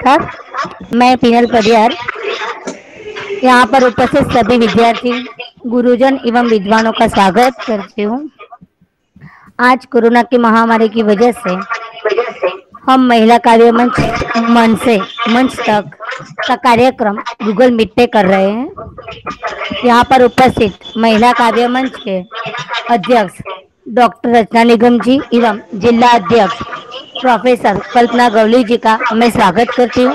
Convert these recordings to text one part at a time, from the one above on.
नमस्कार। मैं पिनल परियार यहाँ पर उपस्थित सभी विद्यार्थी, गुरुजन एवं विद्वानों का स्वागत करती हूँ। आज कोरोना की महामारी की वजह से हम महिला कार्य मंच मन से मंच तक का कार्यक्रम गूगल मीट पे कर रहे हैं। यहाँ पर उपस्थित महिला कार्य मंच के अध्यक्ष डॉक्टर रचना निगम जी एवं जिला अध्यक्ष प्रोफेसर कल्पना गवली जी का मैं स्वागत करती हूँ।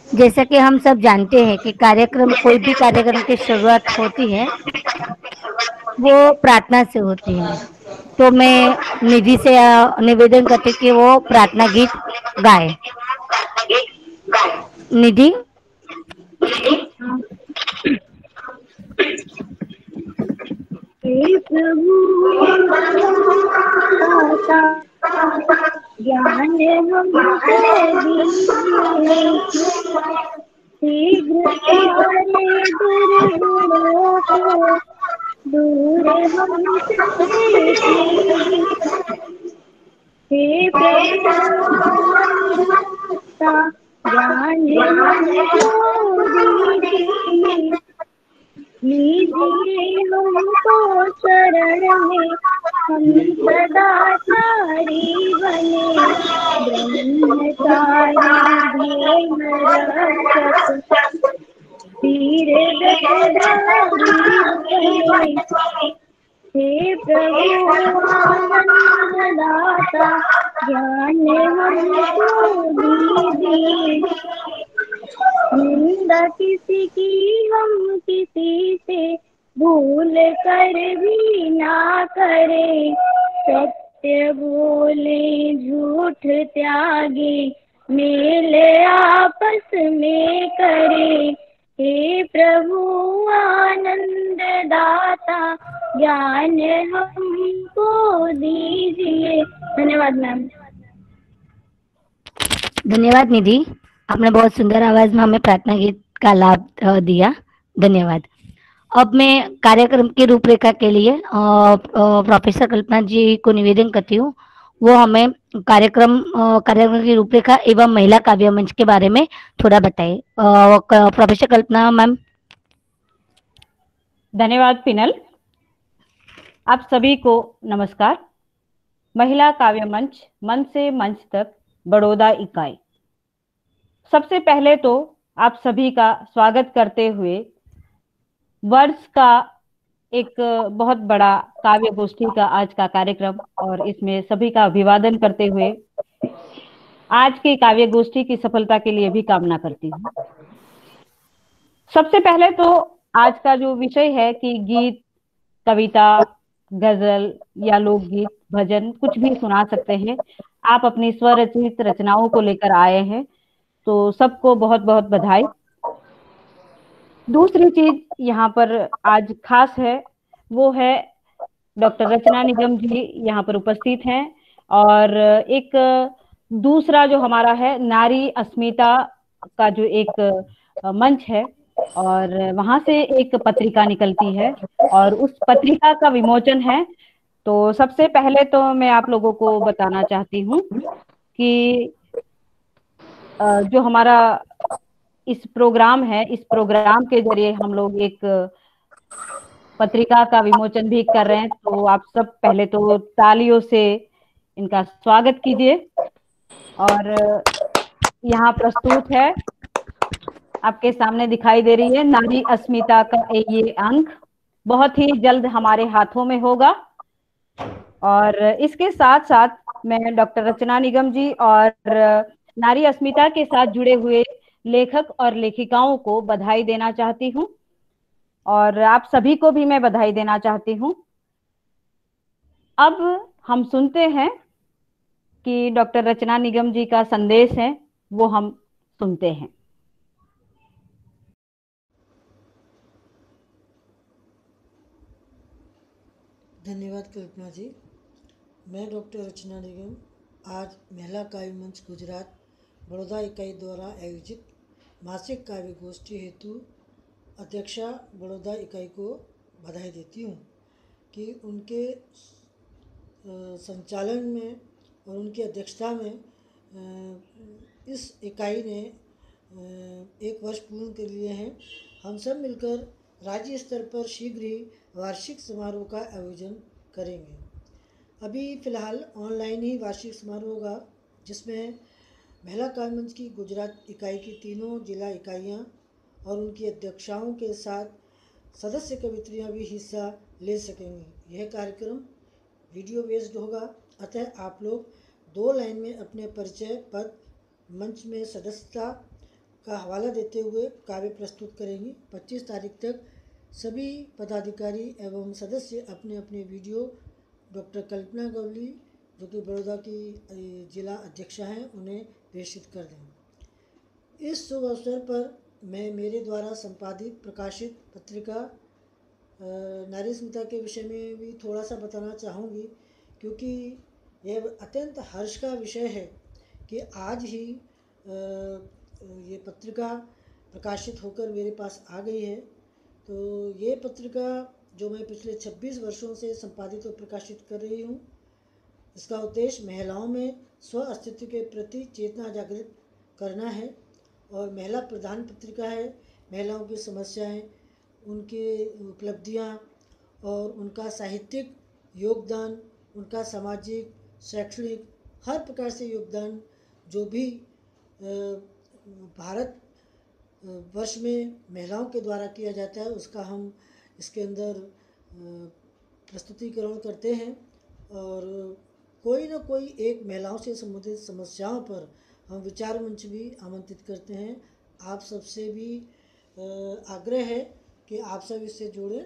जैसा कि हम सब जानते हैं कि कार्यक्रम कोई भी कार्यक्रम की शुरुआत होती है वो प्रार्थना से होती है। तो मैं निधि से निवेदन करती कि वो प्रार्थना गीत गाए। निधि। हे प्रभु दाता ज्ञान हमको दीजिए, शीघ्र सारे दुर्गुणों को दूर हमसे कीजिए। हे प्रभु अनंता ज्ञान हमको दीजिए, लीजिए हमको शरण में, हम सदाचारी बने, ब्रह्मचारी धर्म रक्षक वीर व्रतधारी बने। हे प्रभु आनंद दाता ज्ञान हमको दीजिए, निंदा किसी की हम किसी से भूल कर भी ना करें, सत्य बोले झूठ त्यागे, मेल आपस में करें। हे प्रभु आनंद दाता ज्ञान हमको दीजिए। धन्यवाद मैम। धन्यवाद निधि, आपने बहुत सुंदर आवाज में हमें प्रार्थना गीत का लाभ दिया। धन्यवाद। अब मैं कार्यक्रम की रूपरेखा के लिए प्रोफेसर कल्पना जी को निवेदन करती हूँ, वो हमें कार्यक्रम की रूपरेखा एवं महिला काव्य मंच के बारे में थोड़ा बताइए। प्रोफेसर कल्पना मैम। धन्यवाद पिनल। आप सभी को नमस्कार। महिला काव्य मंच मन से मंच तक बड़ौदा इकाई। सबसे पहले तो आप सभी का स्वागत करते हुए वर्ष का एक बहुत बड़ा काव्य गोष्ठी का आज का कार्यक्रम और इसमें सभी का अभिवादन करते हुए आज की काव्य गोष्ठी की सफलता के लिए भी कामना करती हूँ। सबसे पहले तो आज का जो विषय है कि गीत, कविता, गजल या लोकगीत, भजन कुछ भी सुना सकते हैं। आप अपनी स्वरचित रचनाओं को लेकर आए हैं, तो सबको बहुत बहुत बधाई। दूसरी चीज यहाँ पर आज खास है वो है डॉक्टर रचना निगम जी यहाँ पर उपस्थित हैं, और एक दूसरा जो हमारा है नारी अस्मिता का जो एक मंच है, और वहां से एक पत्रिका निकलती है और उस पत्रिका का विमोचन है। तो सबसे पहले तो मैं आप लोगों को बताना चाहती हूँ कि जो हमारा इस प्रोग्राम है, इस प्रोग्राम के जरिए हम लोग एक पत्रिका का विमोचन भी कर रहे हैं। तो आप सब पहले तो तालियों से इनका स्वागत कीजिए। और यहाँ प्रस्तुत है, आपके सामने दिखाई दे रही है नारी अस्मिता का ये अंक बहुत ही जल्द हमारे हाथों में होगा। और इसके साथ साथ मैं डॉक्टर रचना निगम जी और नारी अस्मिता के साथ जुड़े हुए लेखक और लेखिकाओं को बधाई देना चाहती हूँ, और आप सभी को भी मैं बधाई देना चाहती हूँ। अब हम सुनते हैं कि डॉक्टर रचना निगम जी का संदेश है, वो हम सुनते हैं। धन्यवाद कल्पना जी। मैं डॉक्टर रचना निगम आज महिला काव्य मंच गुजरात बड़ौदा इकाई द्वारा आयोजित मासिक काव्य गोष्ठी हेतु अध्यक्षा बड़ौदा इकाई को बधाई देती हूँ कि उनके संचालन में और उनकी अध्यक्षता में इस इकाई ने 1 वर्ष पूर्ण कर लिए हैं। हम सब मिलकर राज्य स्तर पर शीघ्र ही वार्षिक समारोह का आयोजन करेंगे। अभी फ़िलहाल ऑनलाइन ही वार्षिक समारोह होगा, जिसमें महिला कार्य मंच की गुजरात इकाई की तीनों जिला इकाइयाँ और उनकी अध्यक्षाओं के साथ सदस्य कवित्रियाँ भी हिस्सा ले सकेंगी। यह कार्यक्रम वीडियो बेस्ड होगा, अतः आप लोग 2 लाइन में अपने परिचय, पद, मंच में सदस्यता का हवाला देते हुए काव्य प्रस्तुत करेंगी। 25 तारीख तक सभी पदाधिकारी एवं सदस्य अपने अपने वीडियो डॉक्टर कल्पना गवली, जो कि बड़ौदा की जिला अध्यक्षा हैं, उन्हें प्रेषित कर दें। इस शुभ अवसर पर मैं मेरे द्वारा संपादित प्रकाशित पत्रिका नारी स्मिता के विषय में भी थोड़ा सा बताना चाहूँगी, क्योंकि यह अत्यंत हर्ष का विषय है कि आज ही ये पत्रिका प्रकाशित होकर मेरे पास आ गई है। तो ये पत्रिका जो मैं पिछले 26 वर्षों से संपादित और प्रकाशित कर रही हूँ, इसका उद्देश्य महिलाओं में स्व अस्तित्व के प्रति चेतना जागृत करना है और महिला प्रधान पत्रिका है। महिलाओं की समस्याएं, उनकी उपलब्धियां और उनका साहित्यिक योगदान, उनका सामाजिक, शैक्षणिक, हर प्रकार से योगदान जो भी भारत वर्ष में महिलाओं के द्वारा किया जाता है, उसका हम इसके अंदर प्रस्तुतिकरण करते हैं और कोई ना कोई एक महिलाओं से संबंधित समस्याओं पर हम विचार मंच भी आमंत्रित करते हैं। आप सबसे भी आग्रह है कि आप सब इससे जुड़े।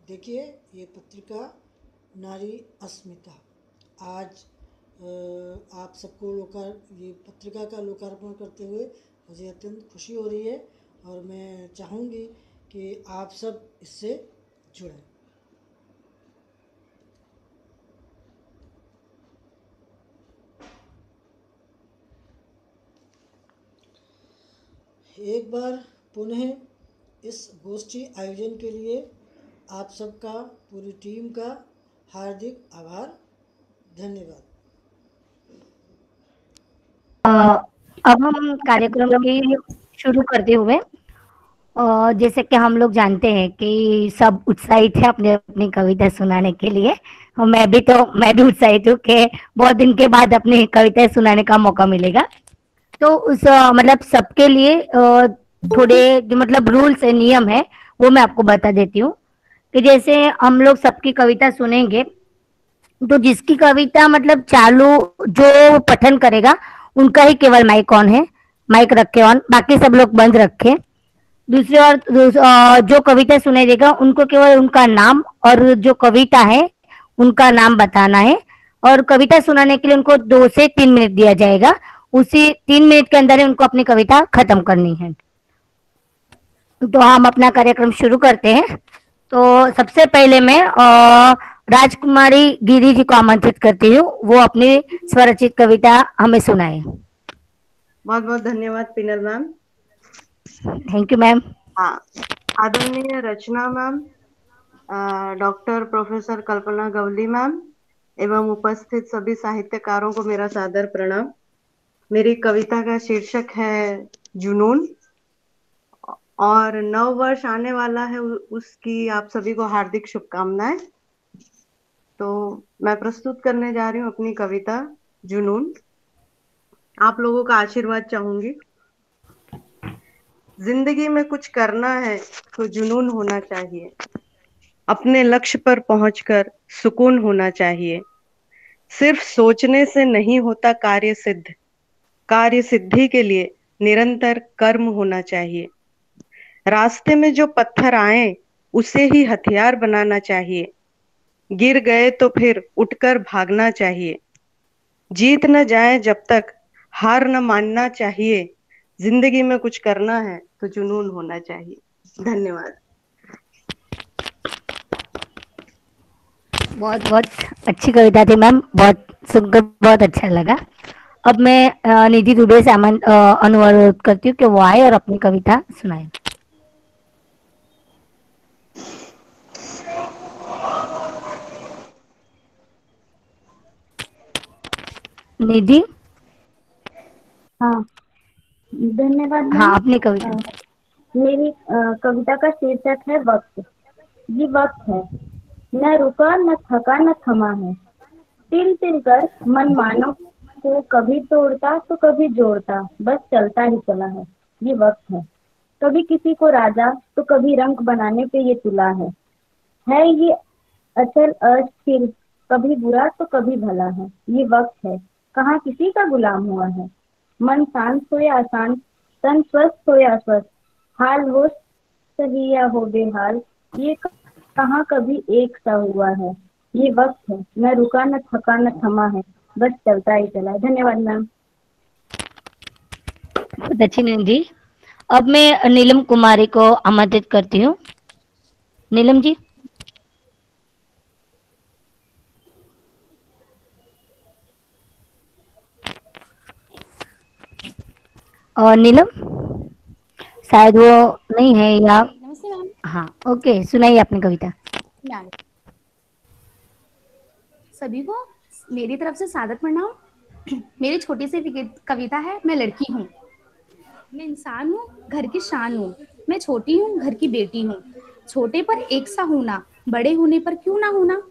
देखिए, ये पत्रिका नारी अस्मिता आज आप सबको ये पत्रिका का लोकार्पण करते हुए मुझे अत्यंत खुशी हो रही है और मैं चाहूँगी कि आप सब इससे जुड़ें। एक बार पुनः इस गोष्ठी आयोजन के लिए आप सबका, पूरी टीम का हार्दिक आभार, धन्यवाद। अब हम कार्यक्रम की शुरू करते हुए जैसे कि हम लोग जानते हैं कि सब उत्साहित है अपने अपनी कविता सुनाने के लिए, और मैं भी उत्साहित हूँ कि बहुत दिन के बाद अपनी कविताएं सुनाने का मौका मिलेगा। तो उस मतलब सबके लिए थोड़े जो मतलब रूल्स है, नियम है, वो मैं आपको बता देती हूँ कि जैसे हम लोग सबकी कविता सुनेंगे, तो जिसकी कविता मतलब चालू जो पठन करेगा उनका ही केवल माइक ऑन है, माइक रखे ऑन, बाकी सब लोग बंद रखे। दूसरी ओर जो कविता सुनाई देगा उनको केवल उनका नाम और जो कविता है उनका नाम बताना है, और कविता सुनाने के लिए उनको 2 से 3 मिनट दिया जाएगा। उसी 3 मिनट के अंदर ही उनको अपनी कविता खत्म करनी है। तो हम अपना कार्यक्रम शुरू करते हैं। तो सबसे पहले मैं राजकुमारी गिरी जी को आमंत्रित करती हूँ, वो अपनी स्वरचित कविता हमें सुनाए। बहुत बहुत धन्यवाद penal ma'am. Thank you ma'am. हाँ, आदरणीय रचना मैम, डॉक्टर प्रोफेसर कल्पना गवली मैम एवं उपस्थित सभी साहित्यकारों को मेरा सादर प्रणाम। मेरी कविता का शीर्षक है जुनून, और 9 वर्ष आने वाला है उसकी आप सभी को हार्दिक शुभकामनाएं। तो मैं प्रस्तुत करने जा रही हूँ अपनी कविता जुनून। आप लोगों का आशीर्वाद चाहूंगी। जिंदगी में कुछ करना है तो जुनून होना चाहिए, अपने लक्ष्य पर पहुंचकर सुकून होना चाहिए। सिर्फ सोचने से नहीं होता कार्य सिद्ध, कार्य सिद्धि के लिए निरंतर कर्म होना चाहिए। रास्ते में जो पत्थर आए उसे ही हथियार बनाना चाहिए, गिर गए तो फिर उठकर भागना चाहिए। जीत न जाए जब तक हार न मानना चाहिए, जिंदगी में कुछ करना है तो जुनून होना चाहिए। धन्यवाद। बहुत बहुत अच्छी कविता थी मैम, बहुत सुनकर बहुत अच्छा लगा। अब मैं निधि दुबे से अनुरोध करती हूँ कि वो आए और अपनी कविता सुनाए। निधि। हाँ, धन्यवाद हाँ, मैम। अपनी कविता। मेरी कविता का शीर्षक है वक्त। ये वक्त है, न रुका न थका न थमा है। तिल तिल कर मन मानव को कभी तोड़ता तो कभी जोड़ता, बस चलता ही चला है। ये वक्त है, कभी किसी को राजा तो कभी रंग बनाने पे ये तुला है ये अचल अस्थिर, कभी बुरा तो कभी भला है। ये वक्त है, कहाँ किसी का गुलाम हुआ है। मन शांत हो या अशांत, तन स्वस्थ हो या अस्वस्थ, हाल हो सही या हो बेहाल, ये कहाँ कभी एक सा हुआ है। ये वक्त है, न रुका न थका न थमा है, बस चलता ही चला है। धन्यवाद मैम। बहुत अच्छी नीलम जी। अब मैं नीलम कुमारी को आमंत्रित करती हूँ। नीलम जी। और नीलम शायद वो नहीं है या। नमस्ते मैम। हाँ, ओके, सुनाइए अपनी कविता। मैम, सभी को मेरी तरफ से सादर प्रणाम। मेरी छोटी सी कविता है, मैं लड़की हूँ, मैं इंसान हूँ, घर की शान हूँ, मैं छोटी हूँ, घर की बेटी हूँ। छोटे पर एक सा होना, बड़े होने पर क्यों ना होना,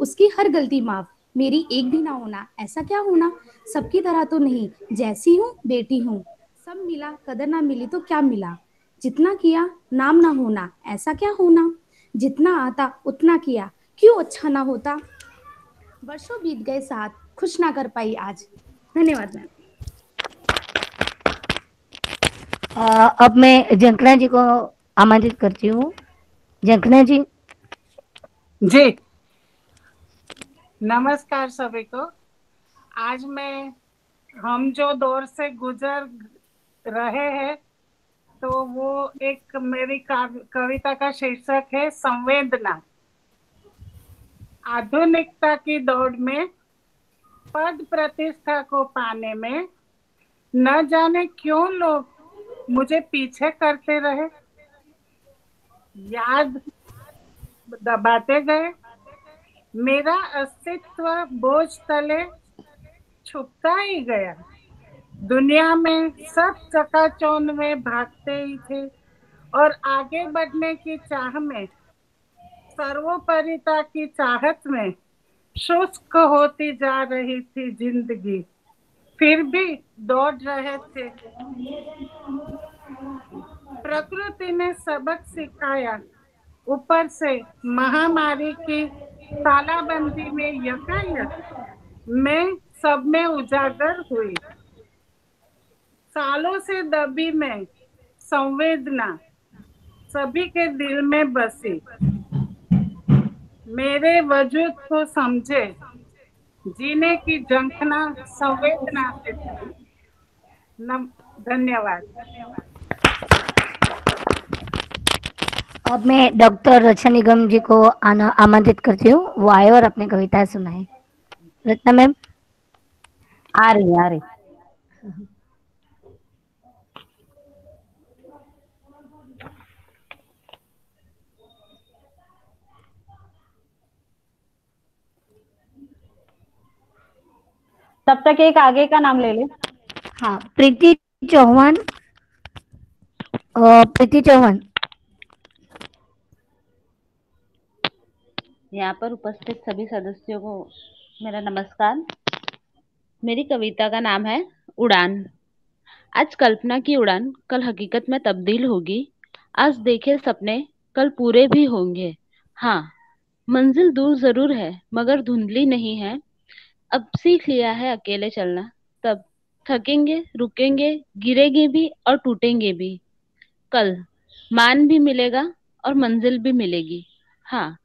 उसकी हर गलती माफ, मेरी एक भी ना होना, ऐसा क्या होना। सबकी तरह तो नहीं, जैसी हूँ बेटी हूँ, सब मिला कदर ना मिली तो क्या मिला। जितना किया नाम ना होना, ऐसा क्या होना। जितना आता उतना किया, क्यों अच्छा ना होता। वर्षों बीत गए साथ, खुश ना कर पाई आज। धन्यवाद मैम। अब मैं जंकना जी को आमंत्रित करती हूँ। जंकना जी। जी, नमस्कार सभी को। आज मैं हम जो दौर से गुजर रहे हैं, तो वो एक मेरी कविता का शीर्षक है संवेदना। आधुनिकता की दौड़ में पद प्रतिष्ठा को पाने में न जाने क्यों लोग मुझे पीछे करते रहे, याद दबाते गए। मेरा अस्तित्व बोझ तले छुपता ही गया। दुनिया में सब चकाचौंध में भागते ही थे और आगे बढ़ने की चाह में, सर्वोपरिता की चाहत में शुष्क होती जा रही थी जिंदगी, फिर भी दौड़ रहे थे। प्रकृति ने सबक सिखाया, ऊपर से महामारी की तालाबंदी में यकायक मैं सब में उजागर हुई। सालों से दबी मैं संवेदना सभी के दिल में बसी, मेरे वजूद को समझे, जीने की झंखना संवेदना से थी। धन्यवाद। अब मैं डॉक्टर रचना निगम जी को आमंत्रित करती हूँ, वो आए और अपनी कविता सुनाए। रत्ना मैम। आ रही। तब तक एक आगे का नाम ले ले। हाँ, प्रीति चौहान। प्रीति चौहान। यहाँ पर उपस्थित सभी सदस्यों को मेरा नमस्कार। मेरी कविता का नाम है उड़ान। आज कल्पना की उड़ान कल हकीकत में तब्दील होगी। आज देखे सपने कल पूरे भी होंगे। हाँ, मंजिल दूर जरूर है मगर धुंधली नहीं है। अब सीख लिया है अकेले चलना, तब थकेंगे रुकेंगे गिरेंगे भी और टूटेंगे भी। कल मान भी मिलेगा और मंजिल भी मिलेगी। हाँ,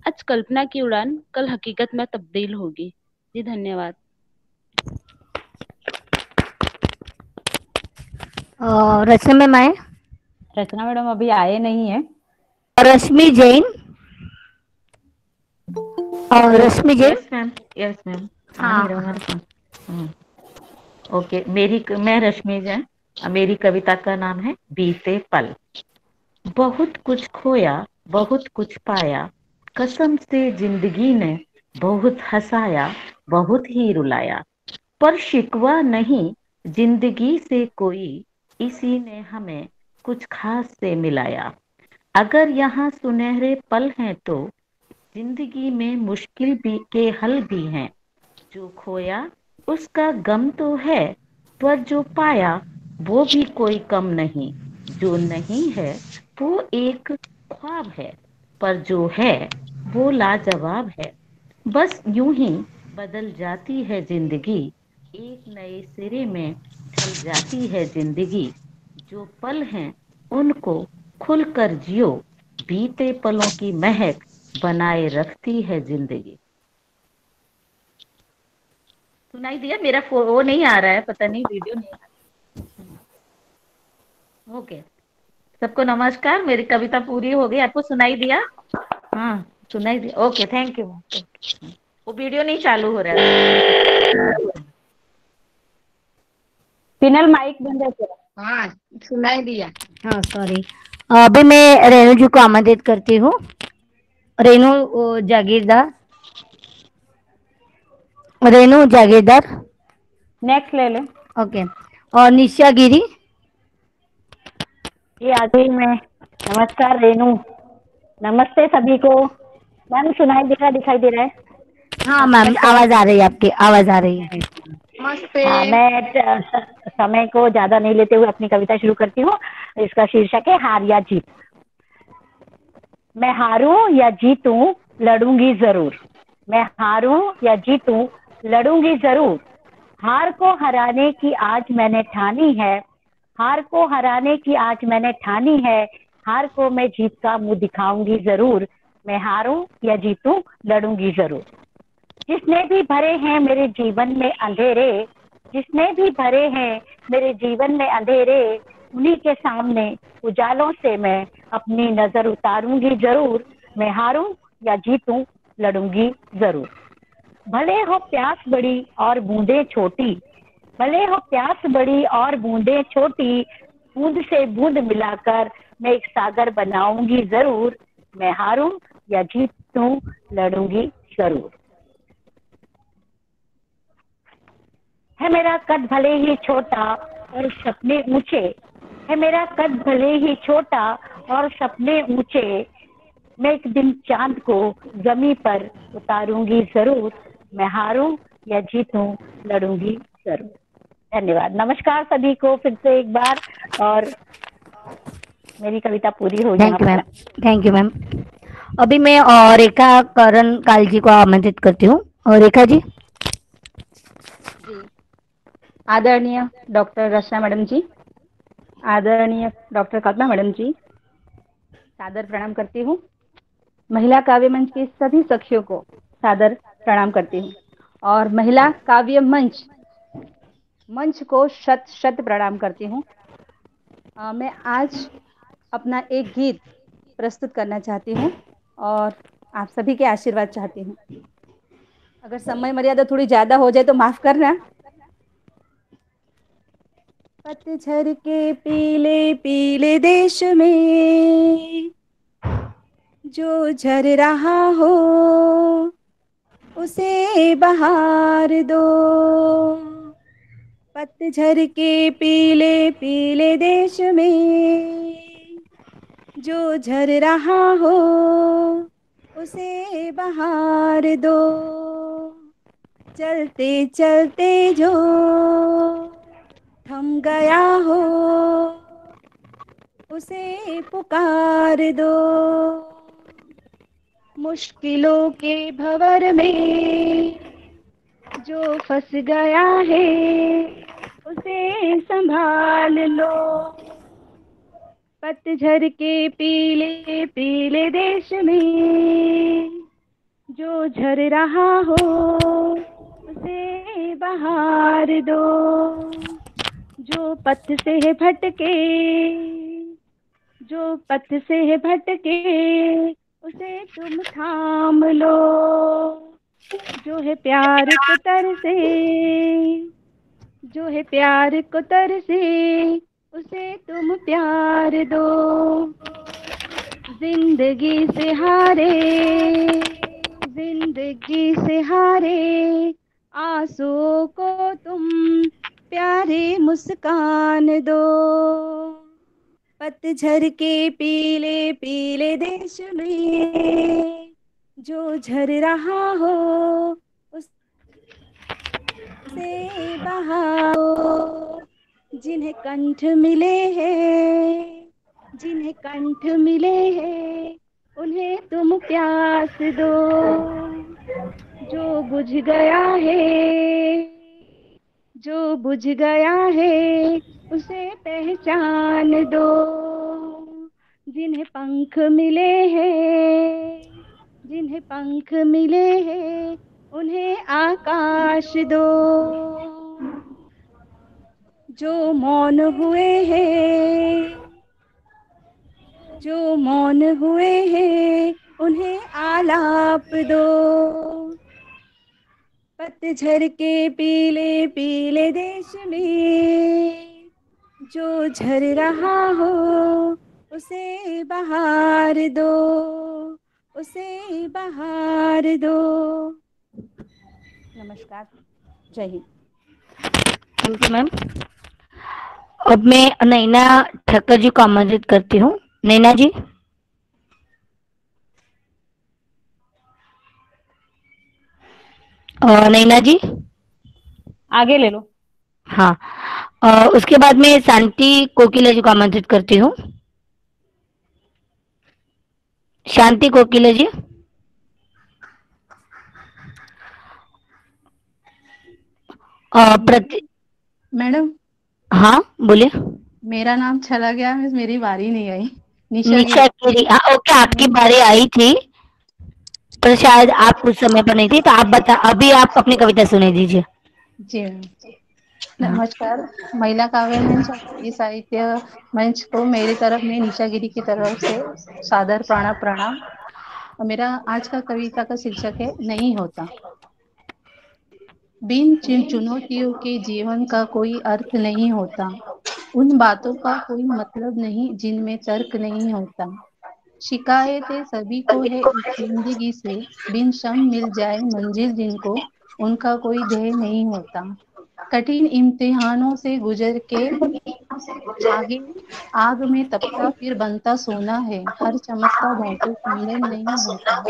आज कल्पना की उड़ान कल हकीकत में तब्दील होगी। जी धन्यवाद। रचना मैम आए? रचना मैडम अभी आए नहीं है। रश्मि जैन। और रश्मि जैन। Yes ma'am. हाँ। ओके, मैं रश्मि जैन। मेरी कविता का नाम है बीते पल। बहुत कुछ खोया बहुत कुछ पाया, कसम से जिंदगी ने बहुत हंसाया बहुत ही रुलाया, पर शिकवा नहीं जिंदगी से कोई इसी ने हमें कुछ खास से मिलाया। अगर यहाँ सुनहरे पल हैं तो जिंदगी में मुश्किल भी के हल भी हैं। जो खोया उसका गम तो है, पर जो पाया वो भी कोई कम नहीं। जो नहीं है वो एक ख्वाब है, पर जो है वो लाजवाब है। बस यूं ही बदल जाती है जिंदगी, एक नए सिरे में ढल जाती है जिंदगी। जो पल हैं उनको खुलकर जियो, बीते पलों की महक बनाए रखती है जिंदगी। सुनाई दिया? मेरा वो नहीं आ रहा है, पता नहीं, वीडियो नहीं आ रहा। ओके, सबको नमस्कार, मेरी कविता पूरी हो गई। आपको सुनाई दिया? हाँ, सुनाई दिया। Okay, thank you. वो वीडियो नहीं चालू हो रहा है। पिनल माइक बंद है। हाँ, सुनाई दिया। हाँ, सॉरी। अभी मैं रेणु जी को आमंत्रित करती हूँ। रेणु जागीरदार, रेणु जागीरदार। नेक्स्ट ले ले। ओके, और निशा गिरी। ये आ गई मैं। नमस्कार रेणु, नमस्ते सभी को। मैम सुनाई दे रहा, दिखाई दे रहा है? हाँ मैम, आवाज आ रही है, आपकी आवाज आ रही है। नमस्ते। मैं समय को ज्यादा नहीं लेते हुए अपनी कविता शुरू करती हूँ। इसका शीर्षक है हार या जीत। मैं हारूं या जीतूं लड़ूंगी जरूर। मैं हारूं या जीतूं लड़ूंगी जरूर। हार को हराने की आज मैंने ठानी है। हार को हराने की आज मैंने ठानी है। हार को मैं जीत का मुंह दिखाऊंगी जरूर। मैं हारूं या जीतूं लड़ूंगी जरूर। जिसने भी भरे हैं मेरे जीवन में अंधेरे, जिसने भी भरे हैं मेरे जीवन में अंधेरे, उन्हीं के सामने उजालों से मैं अपनी नजर उतारूंगी जरूर। मैं हारूं या जीतूं लड़ूंगी जरूर। भले हो प्यास बड़ी और बूंदे छोटी, भले हो प्यास बड़ी और बूंदे छोटी, बूंद से बूंद मिलाकर मैं एक सागर बनाऊंगी जरूर। मैं हारूं या जीतूं लड़ूंगी जरूर। है मेरा कद भले ही छोटा और सपने ऊंचे, है मेरा कद भले ही छोटा और सपने ऊंचे, मैं एक दिन चांद को जमी पर उतारूंगी जरूर। मैं हारूं या जीतूं लड़ूंगी जरूर। धन्यवाद। नमस्कार सभी को फिर से एक बार, और मेरी कविता पूरी हो गई। Thank you ma'am, thank you ma'am. अभी मैं रेखा करण काल जी को आमंत्रित करती हूँ। और रेखा जी। आदरणीय डॉक्टर रचना मैडम जी, आदरणीय डॉक्टर कल्पना मैडम जी, सादर प्रणाम करती हूँ। महिला काव्य मंच के सभी सखियों को सादर प्रणाम करती हूँ, और महिला काव्य मंच को शत शत प्रणाम करती हूँ। मैं आज अपना एक गीत प्रस्तुत करना चाहती हूँ और आप सभी के आशीर्वाद चाहती हूँ। अगर समय मर्यादा थोड़ी ज्यादा हो जाए तो माफ करना। पतझड़ के पीले पीले देश में जो झर रहा हो उसे बहार दो। पतझड़ के पीले पीले देश में जो झर रहा हो उसे बहार दो। चलते चलते जो थम गया हो उसे पुकार दो। मुश्किलों के भंवर में जो फंस गया है उसे संभाल लो। पतझड़ के पीले पीले देश में जो झर रहा हो उसे बहार दो। जो पथ से है भटके, जो पथ से है भटके उसे तुम थाम लो। जो है प्यार को तरसे, जो है प्यार को तरसे उसे तुम प्यार दो। जिंदगी से हारे, जिंदगी से हारे आंसुओं को तुम प्यारे मुस्कान दो। पतझड़ के पीले पीले देश में जो झर रहा हो उसे बहाओ। जिन्हें कंठ मिले हैं, जिन्हें कंठ मिले हैं, उन्हें तुम प्यास दो। जो बुझ गया है, जो बुझ गया है, उसे पहचान दो। जिन्हें पंख मिले हैं, जिन्हें पंख मिले हैं, उन्हें आकाश दो। जो मौन हुए हैं, जो मौन हुए हैं, उन्हें आलाप दो। पतझड़ के पीले पीले देश में जो झर रहा हो उसे बहार दो, उसे बहार दो। नमस्कार, जय हिंद। Thank you ma'am. अब मैं नैना ठक्कर जी को आमंत्रित करती हूँ। नैना जी। नैना जी आगे ले लो। हाँ, उसके बाद में शांति कोकिला जी को आमंत्रित करती हूँ। शांति कोकिला जी। मैडम। हाँ बोलिए। मेरा नाम चला गया, मेरी बारी नहीं आई। निशा गिरी। हाँ ओके, आपकी बारी आई थी पर शायद आप उस समय पर नहीं थी, तो आप बता, अभी आप अपनी कविता सुना दीजिए। जी नमस्कार। महिला काव्य मंच और साहित्य मंच को मेरी तरफ में निशा गिरी की तरफ से सादर प्रणाम। मेरा आज का कविता का शीर्षक है नहीं होता। बिन चुनौतियों के जीवन का कोई अर्थ नहीं होता। उन बातों का कोई मतलब नहीं जिनमें तर्क नहीं होता। शिकायतें सभी को है इस जिंदगी से, बिन शम मिल जाए मंजिल जिनको, उनका कोई ध्येय नहीं होता। कठिन इम्तिहानों से गुजर के आगे आग में तपता फिर बनता सोना है। हर चमकता धातु सुंदर नहीं होता।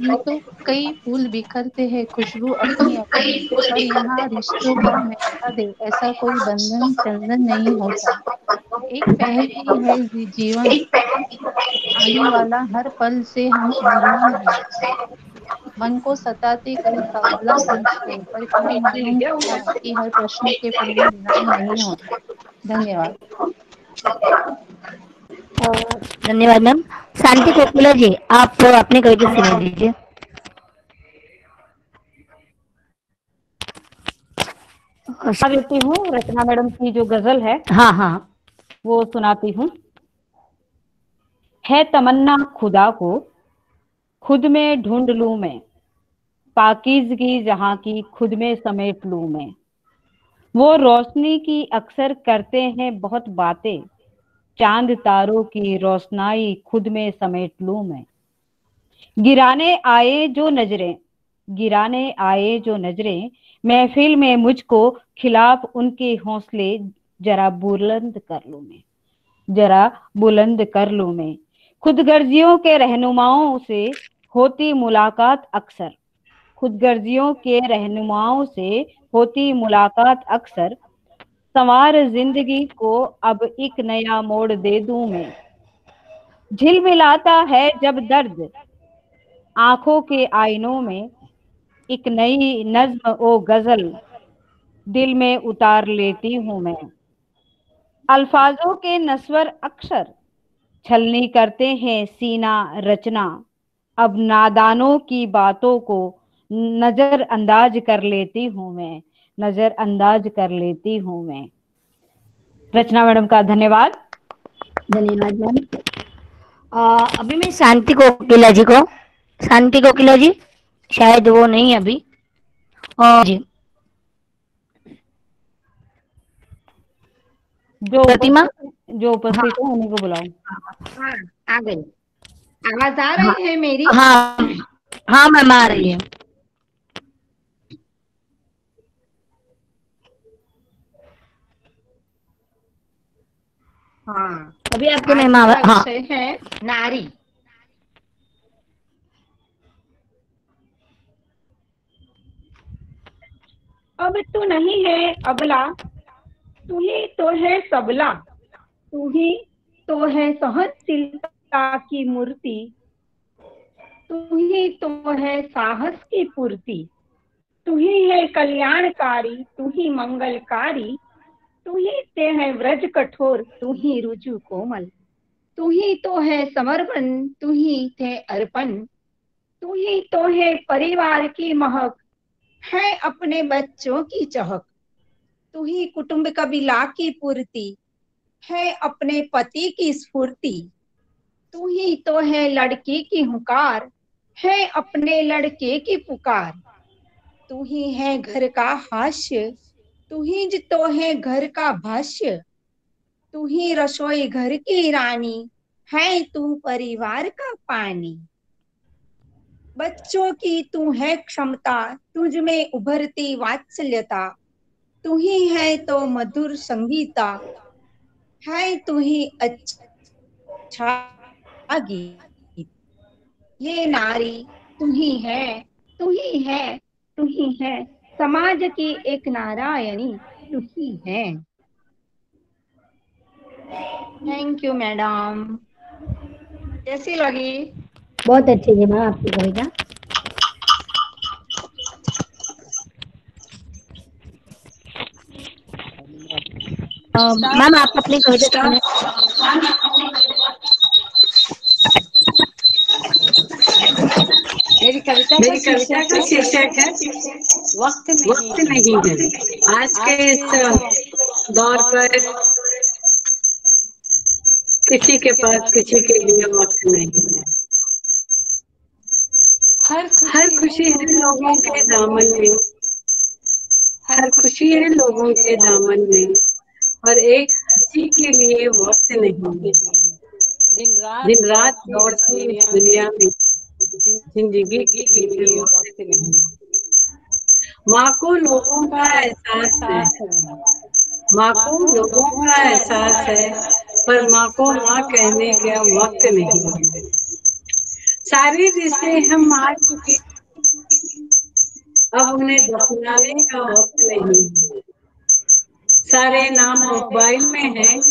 यूं तो कई फूल बिखरते हैं खुशबू अपनी अपनी, पर यहाँ रिश्तों का महका दे ऐसा कोई बंधन चंदन नहीं होता। एक पहेली है जीवन, आने वाला हर पल से हम अनजान हैं। मन को सताते कई सवाल पूछते, पर क्या मालूम था कि हर प्रश्न के पूर्ण विराम नहीं होते। धन्यवाद। धन्यवाद मैम। शांति कोकिला जी, आप अपनी कविता सुना दीजिए। देती हूँ रचना मैडम की जो गजल है, हाँ हाँ, वो सुनाती हूँ। है तमन्ना खुदा को खुद में ढूंढ लूं मैं, पाकीज़गी जहां की खुद में समेट लूं मैं। वो रोशनी की अक्सर करते हैं बहुत बातें, चांद तारों की रोशनाई खुद में समेट लूं मैं। गिराने आए जो नजरें, गिराने आए जो नजरें, महफिल में मुझको खिलाफ उनके हौसले जरा बुलंद कर लूं मैं, जरा बुलंद कर लूं मैं। खुदगर्जियों के रहनुमाओं से होती मुलाकात अक्सर, खुदगर्जियों के रहनुमाओं से होती मुलाकात अक्सर। संवार जिंदगी को अब एक नया मोड़ दे दूं मैं। झिलमिलाता है जब दर्द आंखों के आईनों में, एक नई नज्म ओ गजल दिल में उतार लेती हूं मैं। अल्फाजों के नस्वर अक्षर छलनी करते हैं सीना रचना, अब नादानों की बातों को नजरअंदाज कर लेती हूं मैं, नजरअंदाज कर लेती हूं मैं। रचना मैडम का धन्यवाद। धन्यवाद मैम। अभी मैं शांति कोकिला जी को, शांति कोकिला जी शायद वो नहीं अभी, और जी प्रतिमा जो उपस्थित है उन्हीं को बुलाओ। हाँ, आ गई। आवाज आ रही है मेरी? हाँ हाँ मैम आ रही है। हाँ, अभी आपके आज मेहमान का हाँ विषय है नारी। अब तू नहीं है अबला, तू ही तो है सबला, तू ही तो है सहनशीलता की मूर्ति, तू ही तो है साहस की पूर्ति, तू ही है कल्याणकारी, तू ही मंगलकारी, तू ही ते है व्रज कठोर, तू ही रुजु कोमल, तू ही तो है समर्पण, तू ही थे अर्पण, तू ही तो है परिवार की महक, है अपने बच्चों की चहक, तू ही कुटुंब कबीला की पूर्ति, है अपने पति की स्फूर्ति, तू ही तो है लड़की की हुकार, है अपने लड़के की पुकार, तू ही है घर का हास्य, तू ही तो है घर का भाष्य, तू ही रसोई घर की रानी, है तू परिवार का पानी, बच्चों की तू है क्षमता, तुझ में उभरती वात्सल्यता, तू ही है तो मधुर संगीता, है तू ही अच्छा गीत, ये नारी तू ही है, तू ही है, तू ही है, समाज की एक नारायणी तू ही है। थैंक यू मैडम, कैसी लगी? बहुत अच्छी थी मैम आपकी कविता। मैम आप अपनी कविता सुने। मेरी कविता का शीर्षक है वक्त नहीं है। आज के इस दौर पर किसी के पास किसी के लिए वक्त नहीं है। हर खुशी है लोगों के दामन में, हर खुशी है लोगों के दामन में, और एक हंसी के लिए वक्त नहीं है। दिन रात दौड़ती इस दुनिया में जिंदगी के लिए वक्त नहीं। माँ को लोगों का एहसास है, माँ को लोगों का एहसास है, पर माँ को माँ कहने का वक्त नहीं है। सारे रिश्ते हम मार चुके, अब उन्हें दफनाने का वक्त नहीं है। सारे नाम मोबाइल में हैं,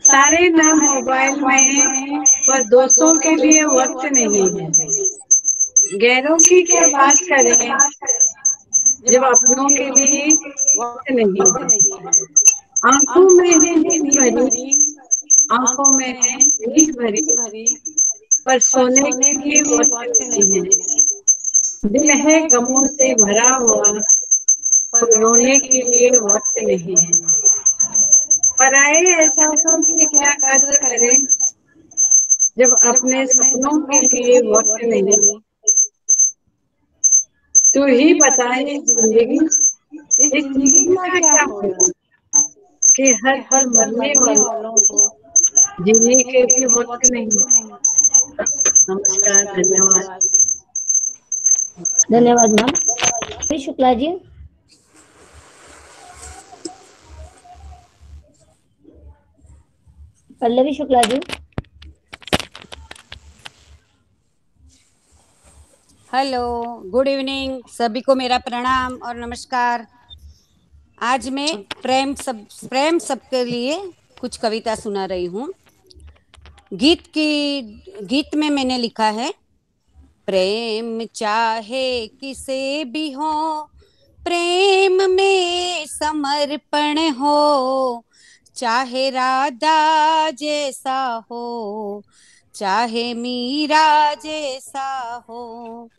सारे नाम मोबाइल में हैं, पर दोस्तों के लिए वक्त नहीं है। गैरों की क्या बात करें जब अपनों के लिए वक्त नहीं है। आंखों में है नींद भरी, आंखों में है नींद भरी, पर सोने के लिए वक्त नहीं है। दिल है गमों से भरा हुआ, पर रोने के लिए वक्त नहीं है। पराए एहसासों की क्या कदर करें जब अपने सपनों के लिए वक्त नहीं। तू ही बताए जिंदगी, इस जिंदगी का क्या होगा कि हर पल मरने वालों को जीने के लिए वक्त नहीं। नमस्कार, धन्यवाद। धन्यवाद ma'am. Shukla ji. Pallavi Shukla ji. Hello, good evening, सभी को मेरा प्रणाम और नमस्कार। आज मैं प्रेम सबके लिए कुछ कविता सुना रही हूँ। गीत में मैंने लिखा है, प्रेम चाहे किसे भी हो, प्रेम में समर्पण हो, चाहे राधा जैसा हो, चाहे मीरा जैसा हो,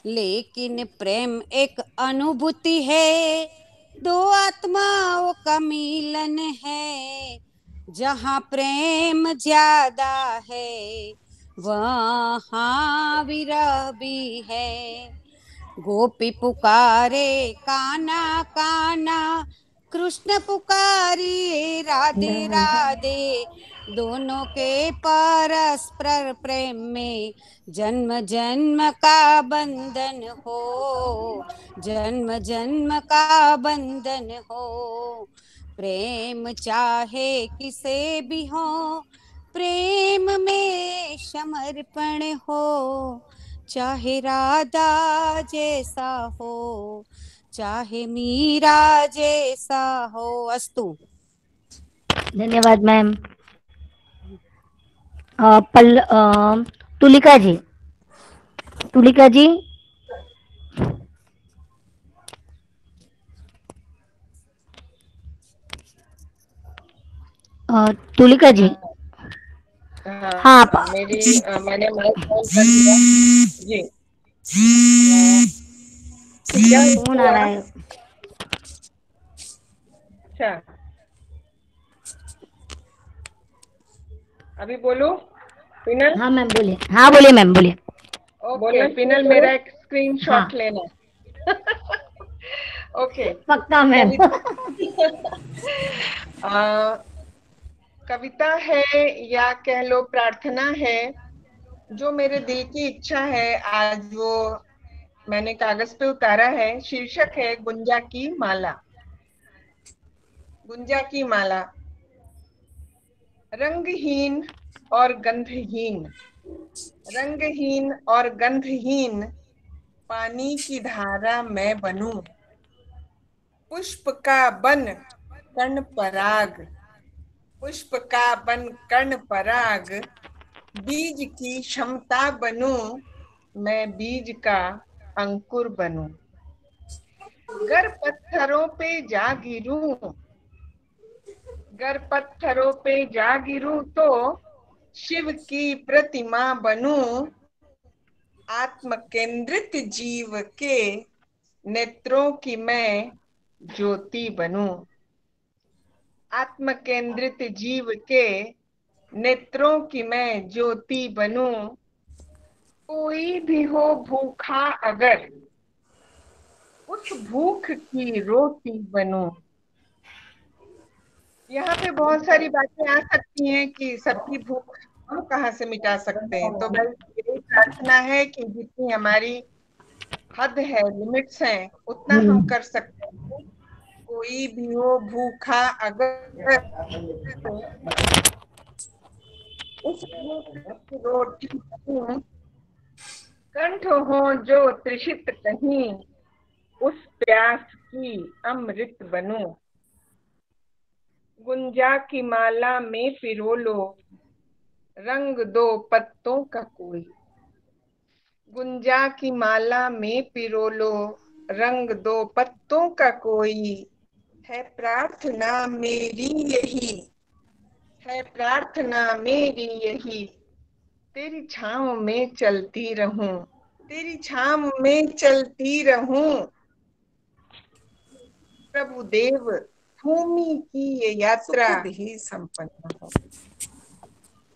लेकिन प्रेम एक अनुभूति है, दो आत्माओं का मिलन है। जहाँ प्रेम ज्यादा है वहाँ विरह भी है। गोपी पुकारे काना काना, कृष्ण पुकारे राधे राधे, दोनों के परस्पर प्रेम में जन्म जन्म का बंधन हो, जन्म जन्म का बंधन हो। प्रेम चाहे किसे भी हो, प्रेम में समर्पण हो, चाहे राधा जैसा हो, चाहे मीरा जैसा हो। अस्तु। धन्यवाद मैम। तुलिका जी, तुलिका जी। तुलिका जी। हाँ मैंने माइक ऑन कर दिया जी। क्या फोन आ रहा है। अच्छा, अभी बोलो पिनल। हाँ मैम बोलिए। हाँ बोलिए मैम, बोलिए। ओके पिनल, मेरा एक स्क्रीनशॉट लेना। ओके पक्का मैम। कविता है या कह लो प्रार्थना है, जो मेरे दिल की इच्छा है, आज वो मैंने कागज पे उतारा है। शीर्षक है गुंजा की माला। गुंजा की माला। रंगहीन और गंधहीन, रंगहीन और गंधहीन पानी की धारा मैं बनूं, पुष्प का बन कर्ण पराग, पुष्प का बन कर्ण पराग, बीज की क्षमता बनूं, मैं बीज का अंकुर बनूं। गर पत्थरों पे जा गिरूं, गर पत्थरों पे जा गिरूं तो शिव की प्रतिमा बनूं, आत्म केंद्रित जीव के नेत्रों की मैं ज्योति बनूं, आत्म केंद्रित जीव के नेत्रों की मैं ज्योति बनूं। कोई भी हो भूखा अगर, उस भूख की रोटी बनूं। यहाँ पे बहुत सारी बातें आ सकती हैं कि सबकी भूख हम कहाँ से मिटा सकते हैं, तो बस यही प्रार्थना है कि जितनी हमारी हद है, लिमिट्स हैं, उतना हम कर सकते हैं। कोई भी हो भूखा अगर, उस भूख की रोटी बनूं, कंठ हो जो तृषित कहीं, उस प्यास की अमृत बनूं। गुंजा की माला में पिरो लो रंग दो पत्तों का कोई, गुंजा की माला में पिरो लो रंग दो पत्तों का कोई, है प्रार्थना मेरी यही, है प्रार्थना मेरी यही, तेरी छांव में चलती रहूं, तेरी छांव में चलती रहूं। प्रभु देव भूमि की ये यात्रा ही संपन्न हो,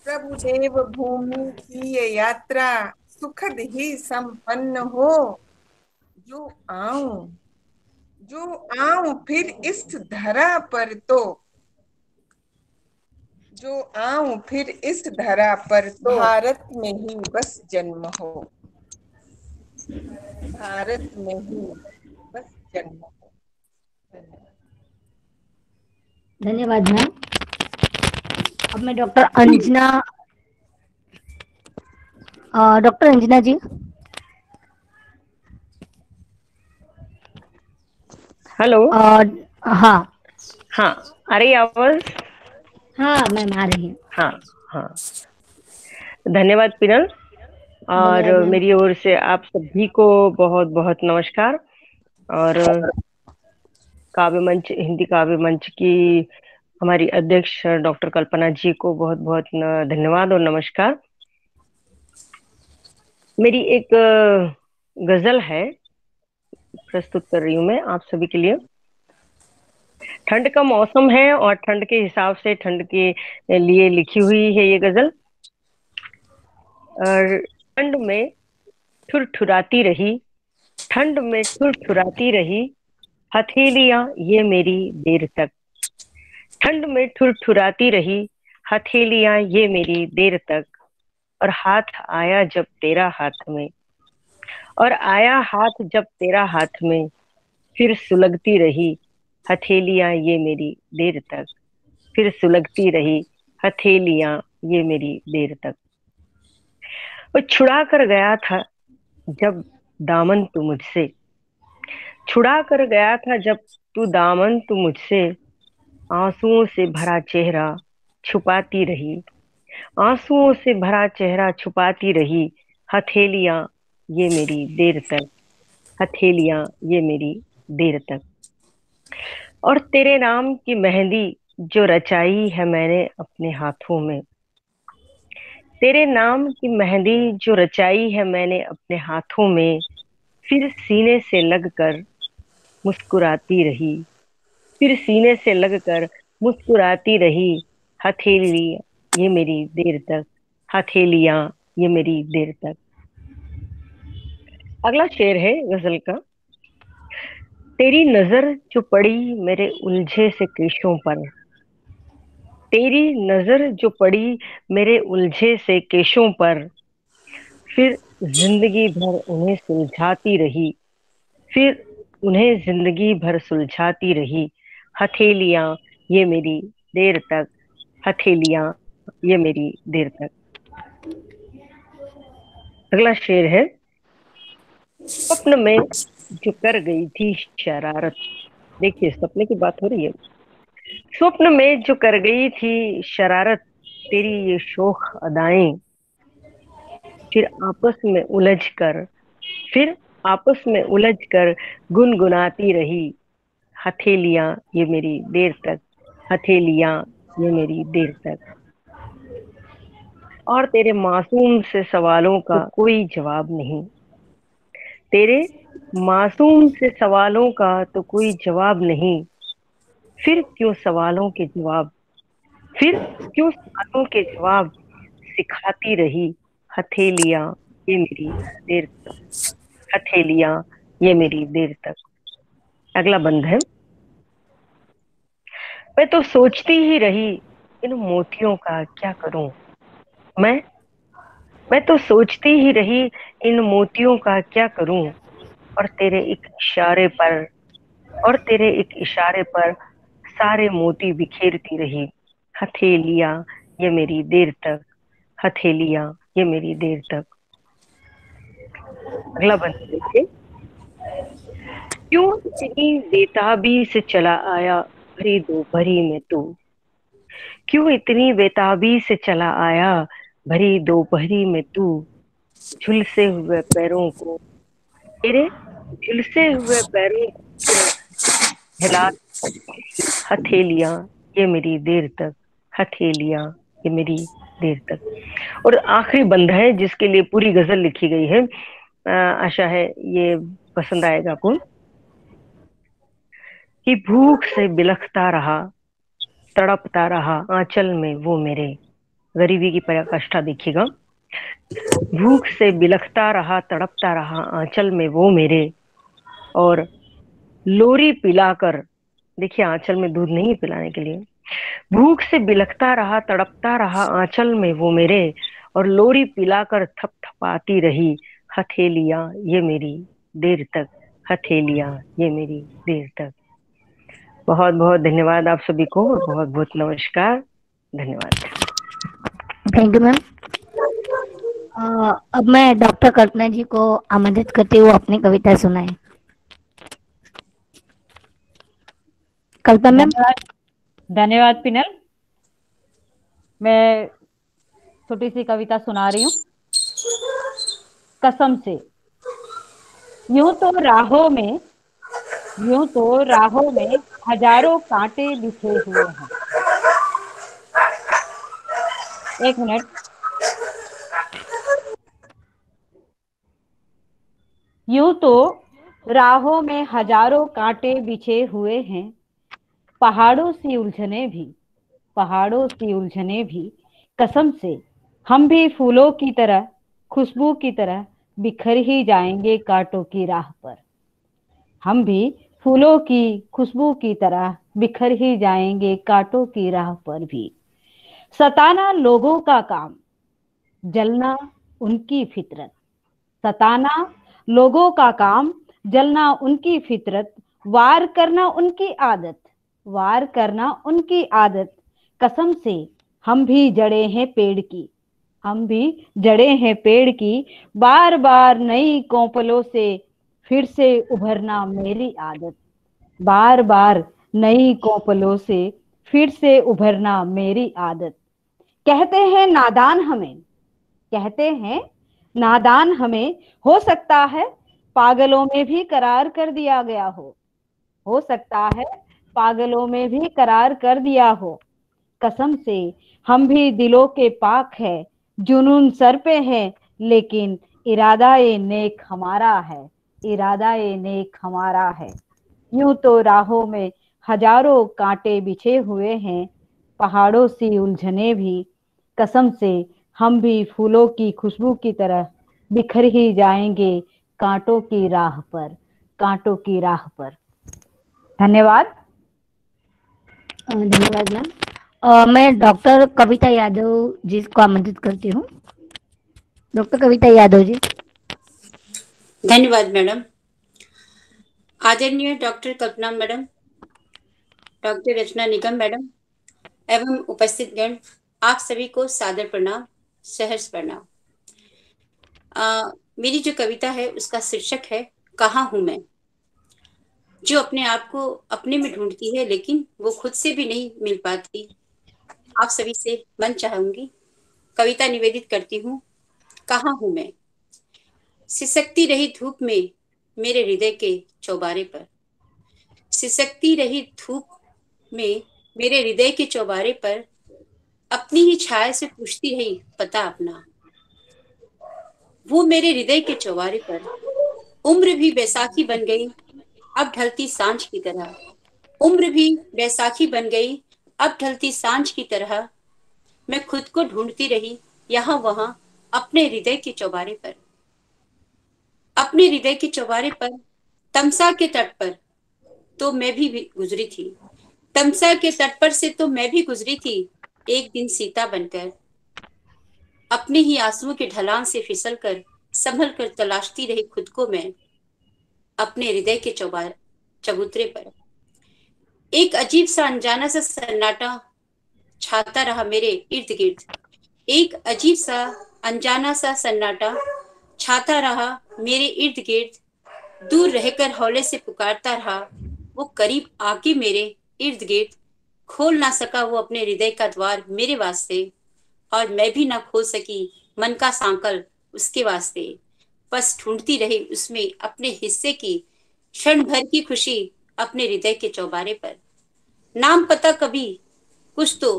प्रभु देव भूमि की ये यात्रा सुखद ही संपन्न हो। जो आऊं, जो आऊं फिर इस धरा पर तो, जो आऊं फिर इस धरा पर तो भारत में ही बस जन्म हो, भारत में ही बस जन्म हो। धन्यवाद मैम। अब मैं डॉक्टर अंजना, डॉक्टर अंजना जी। हेलो। हाँ हाँ, आ रही आवाज? हाँ मैम आ रही है। हाँ हाँ, धन्यवाद पिनल। और मेरी ओर से आप सभी को बहुत बहुत नमस्कार। और काव्य मंच, हिंदी काव्य मंच की हमारी अध्यक्ष डॉक्टर कल्पना जी को बहुत बहुत धन्यवाद और नमस्कार। मेरी एक गजल है, प्रस्तुत कर रही हूँ मैं आप सभी के लिए। ठंड का मौसम है और ठंड के हिसाब से ठंड के लिए लिखी हुई है ये गजल। और ठंड में ठुरठुराती रही, ठंड में ठुरठुराती रही हथेलियां ये मेरी देर तक, ठंड में ठुरठुराती रही हथेलियां ये मेरी देर तक। और हाथ आया जब तेरा हाथ में, और आया हाथ जब तेरा हाथ में, फिर सुलगती रही हथेलियां ये मेरी देर तक, फिर सुलगती रही हथेलियां ये मेरी देर तक। वो छुड़ा कर गया था जब दामन तू मुझसे, छुड़ा कर गया था जब तू दामन तू मुझसे, आंसुओं से भरा चेहरा छुपाती रही, आंसुओं से भरा चेहरा छुपाती रही, हथेलियां ये मेरी देर तक, हथेलियां ये मेरी देर तक। और तेरे नाम की मेहंदी जो रचाई है मैंने अपने हाथों में, तेरे नाम की मेहंदी जो रचाई है मैंने अपने हाथों में, फिर सीने से लगकर मुस्कुराती रही, फिर सीने से लगकर मुस्कुराती रही, हथेली ये मेरी देर तक, हथेलियां ये मेरी देर तक। अगला शेर है गजल का। तेरी नजर जो पड़ी मेरे उलझे से केशों पर, तेरी नजर जो पड़ी मेरे उलझे से केशों पर, फिर जिंदगी भर उन्हें सुलझाती रही, फिर उन्हें जिंदगी भर सुलझाती रही, हथेलियां ये मेरी देर तक, हथेलियां ये मेरी देर तक। अगला शेर है। स्वप्न में जो कर गई थी शरारत, देखिए सपने की बात हो रही है। स्वप्न में जो कर गई थी शरारत, तेरी ये शोख अदाएं, फिर आपस में उलझ कर, फिर आपस में उलझ कर गुनगुनाती रही, हथेलियां ये मेरी देर तक, हथेलियां ये मेरी देर तक। और तेरे मासूम से सवालों का कोई जवाब नहीं, तेरे मासूम से सवालों का तो कोई जवाब नहीं, फिर क्यों सवालों के जवाब, फिर क्यों सवालों के जवाब सिखाती रही, हथेलियां ये मेरी देर तक, हथेलियां ये मेरी देर तक। अगला बंद है। मैं तो सोचती ही रही इन मोतियों का क्या करूं, मैं तो सोचती ही रही इन मोतियों का क्या करूं, और तेरे एक इशारे पर, और तेरे एक इशारे पर सारे मोती बिखेरती रही, हथेलियां ये मेरी देर तक, हथेलियां ये मेरी देर तक। अगला बंद देखिए। क्यों इतनी बेताबी से चला आया भरी दोपहरी में तू, क्यों इतनी बेताबी से चला आया भरी दोपहरी में तू, झुलसे हुए पैरों को, तेरे झुलसे हुए पैरों को हिला, हथेलियां ये मेरी देर तक, हथेलियां ये मेरी देर तक। और आखिरी बंद है जिसके लिए पूरी गजल लिखी गई है, आशा है ये पसंद आएगा आपको। कि भूख से बिलखता रहा तड़पता रहा आंचल में वो मेरे, गरीबी की पराकाष्ठा देखिएगा। भूख से बिलखता रहा तड़पता रहा आंचल में वो मेरे, और लोरी पिलाकर, देखिए आंचल में दूध नहीं पिलाने के लिए, भूख से बिलखता रहा तड़पता रहा आंचल में वो मेरे, और लोरी पिलाकर थपथपाती रही, हथेलियां ये मेरी देर तक, हथेलियां ये मेरी देर तक। बहुत बहुत धन्यवाद आप सभी को, और बहुत बहुत नमस्कार, धन्यवाद। Thank you ma'am. अब मैं डॉक्टर कल्पना जी को आमंत्रित करती हूँ अपनी कविता सुनाए। कल्पना मैम। धन्यवाद पिनल। मैं छोटी सी कविता सुना रही हूँ। कसम से। यूं तो राहों में, यूं तो राहों में हजारों कांटे बिछे हुए हैं। एक मिनट। यूं तो राहों में हजारों कांटे बिछे हुए हैं, पहाड़ों सी उलझने भी, पहाड़ों सी उलझने भी, कसम से हम भी फूलों की तरह, खुशबू की तरह बिखर ही जाएंगे कांटों की राह पर। हम भी फूलों की खुशबू की तरह बिखर ही जाएंगे कांटों की राह पर भी। सताना लोगों का काम, जलना उनकी फितरत, सताना लोगों का काम, जलना उनकी फितरत, वार करना उनकी आदत, वार करना उनकी आदत। कसम से हम भी जड़े हैं पेड़ की, हम भी जड़े हैं पेड़ की। बार बार नई कोपलों से फिर से उभरना मेरी आदत, बार बार नई कोपलों से फिर से उभरना मेरी आदत। कहते हैं नादान हमें, कहते हैं नादान हमें, हो सकता है पागलों में भी करार कर दिया गया हो सकता है पागलों में भी करार कर दिया हो। कसम से हम भी दिलों के पाक है, जुनून सर पे है, लेकिन इरादा ए नेक हमारा है, इरादा ए नेक हमारा है। यूं तो राहों में हजारों कांटे बिछे हुए हैं, पहाड़ों सी उलझने भी। कसम से हम भी फूलों की खुशबू की तरह बिखर ही जाएंगे कांटों की राह पर, कांटों की राह पर। धन्यवाद। धन्यवाद मैम। मैं डॉक्टर कविता यादव जी को आमंत्रित करती हूँ। डॉक्टर कविता यादव जी। धन्यवाद मैडम। आदरणीय डॉक्टर कल्पना मैडम, डॉक्टर रचना निगम मैडम एवं उपस्थित गण, आप सभी को सादर प्रणाम, सहर्ष प्रणाम। मेरी जो कविता है उसका शीर्षक है कहाँ हूं मैं। जो अपने आप को अपने में ढूंढती है लेकिन वो खुद से भी नहीं मिल पाती, आप सभी से मन चाहूंगी, कविता निवेदित करती हूँ। कहाँ हूं मैं। सिसकती रही धूप में मेरे हृदय के चौबारे पर, सिसकती रही धूप में मेरे हृदय के चौबारे पर, अपनी ही छाया से पूछती रही पता अपना। वो मेरे हृदय के चौबारे पर उम्र भी बैसाखी बन गई अब ढलती सांझ की तरह, उम्र भी बैसाखी बन गई अब ढलती सांझ की तरह। मैं खुद को ढूंढती रही यहाँ वहां अपने हृदय के चौबारे पर, अपने हृदय के चौबारे पर। तमसा के तट पर तो मैं भी गुजरी थी, तमसा के तट पर से तो मैं भी गुजरी थी एक दिन सीता बनकर। अपने ही आंसुओं के ढलान से फिसल कर संभल कर तलाशती रही खुद को मैं अपने हृदय के चबूतरे पर। एक अजीब सा अनजाना सा सन्नाटा छाता रहा मेरे इर्द गिर्द, एक अजीब सा अनजाना सा सन्नाटा छाता रहा मेरे इर्द गिर्द। दूर रहकर हौले से पुकारता रहा वो करीब आके मेरे इर्द गिर्द। खोल ना सका वो अपने हृदय का द्वार मेरे वास्ते, और मैं भी ना खोल सकी मन का सांकल उसके वास्ते। बस ढूंढती रही उसमें अपने हिस्से की क्षण भर की खुशी अपने हृदय के चौबारे पर। नाम पता कभी कुछ तो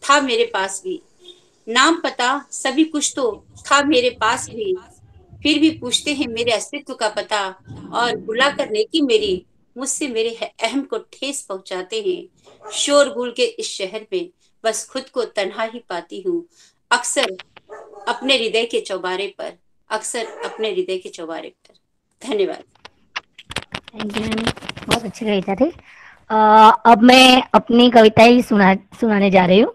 था मेरे पास भी, नाम पता सभी कुछ तो था मेरे पास भी, फिर भी पूछते हैं मेरे अस्तित्व का पता, और बुला कर नेकी मेरी मुझसे मेरे अहम को ठेस पहुंचाते हैं। शोरगुल के इस शहर में बस खुद को तन्हा ही पाती हूँ, अक्सर अपने हृदय के चौबारे पर, अक्सर अपने हृदय के चौबारे पर। धन्यवाद। थैंक यू मैम, बहुत अच्छी कविता थी। अब मैं अपनी कविता ही सुनाने जा रही हूँ।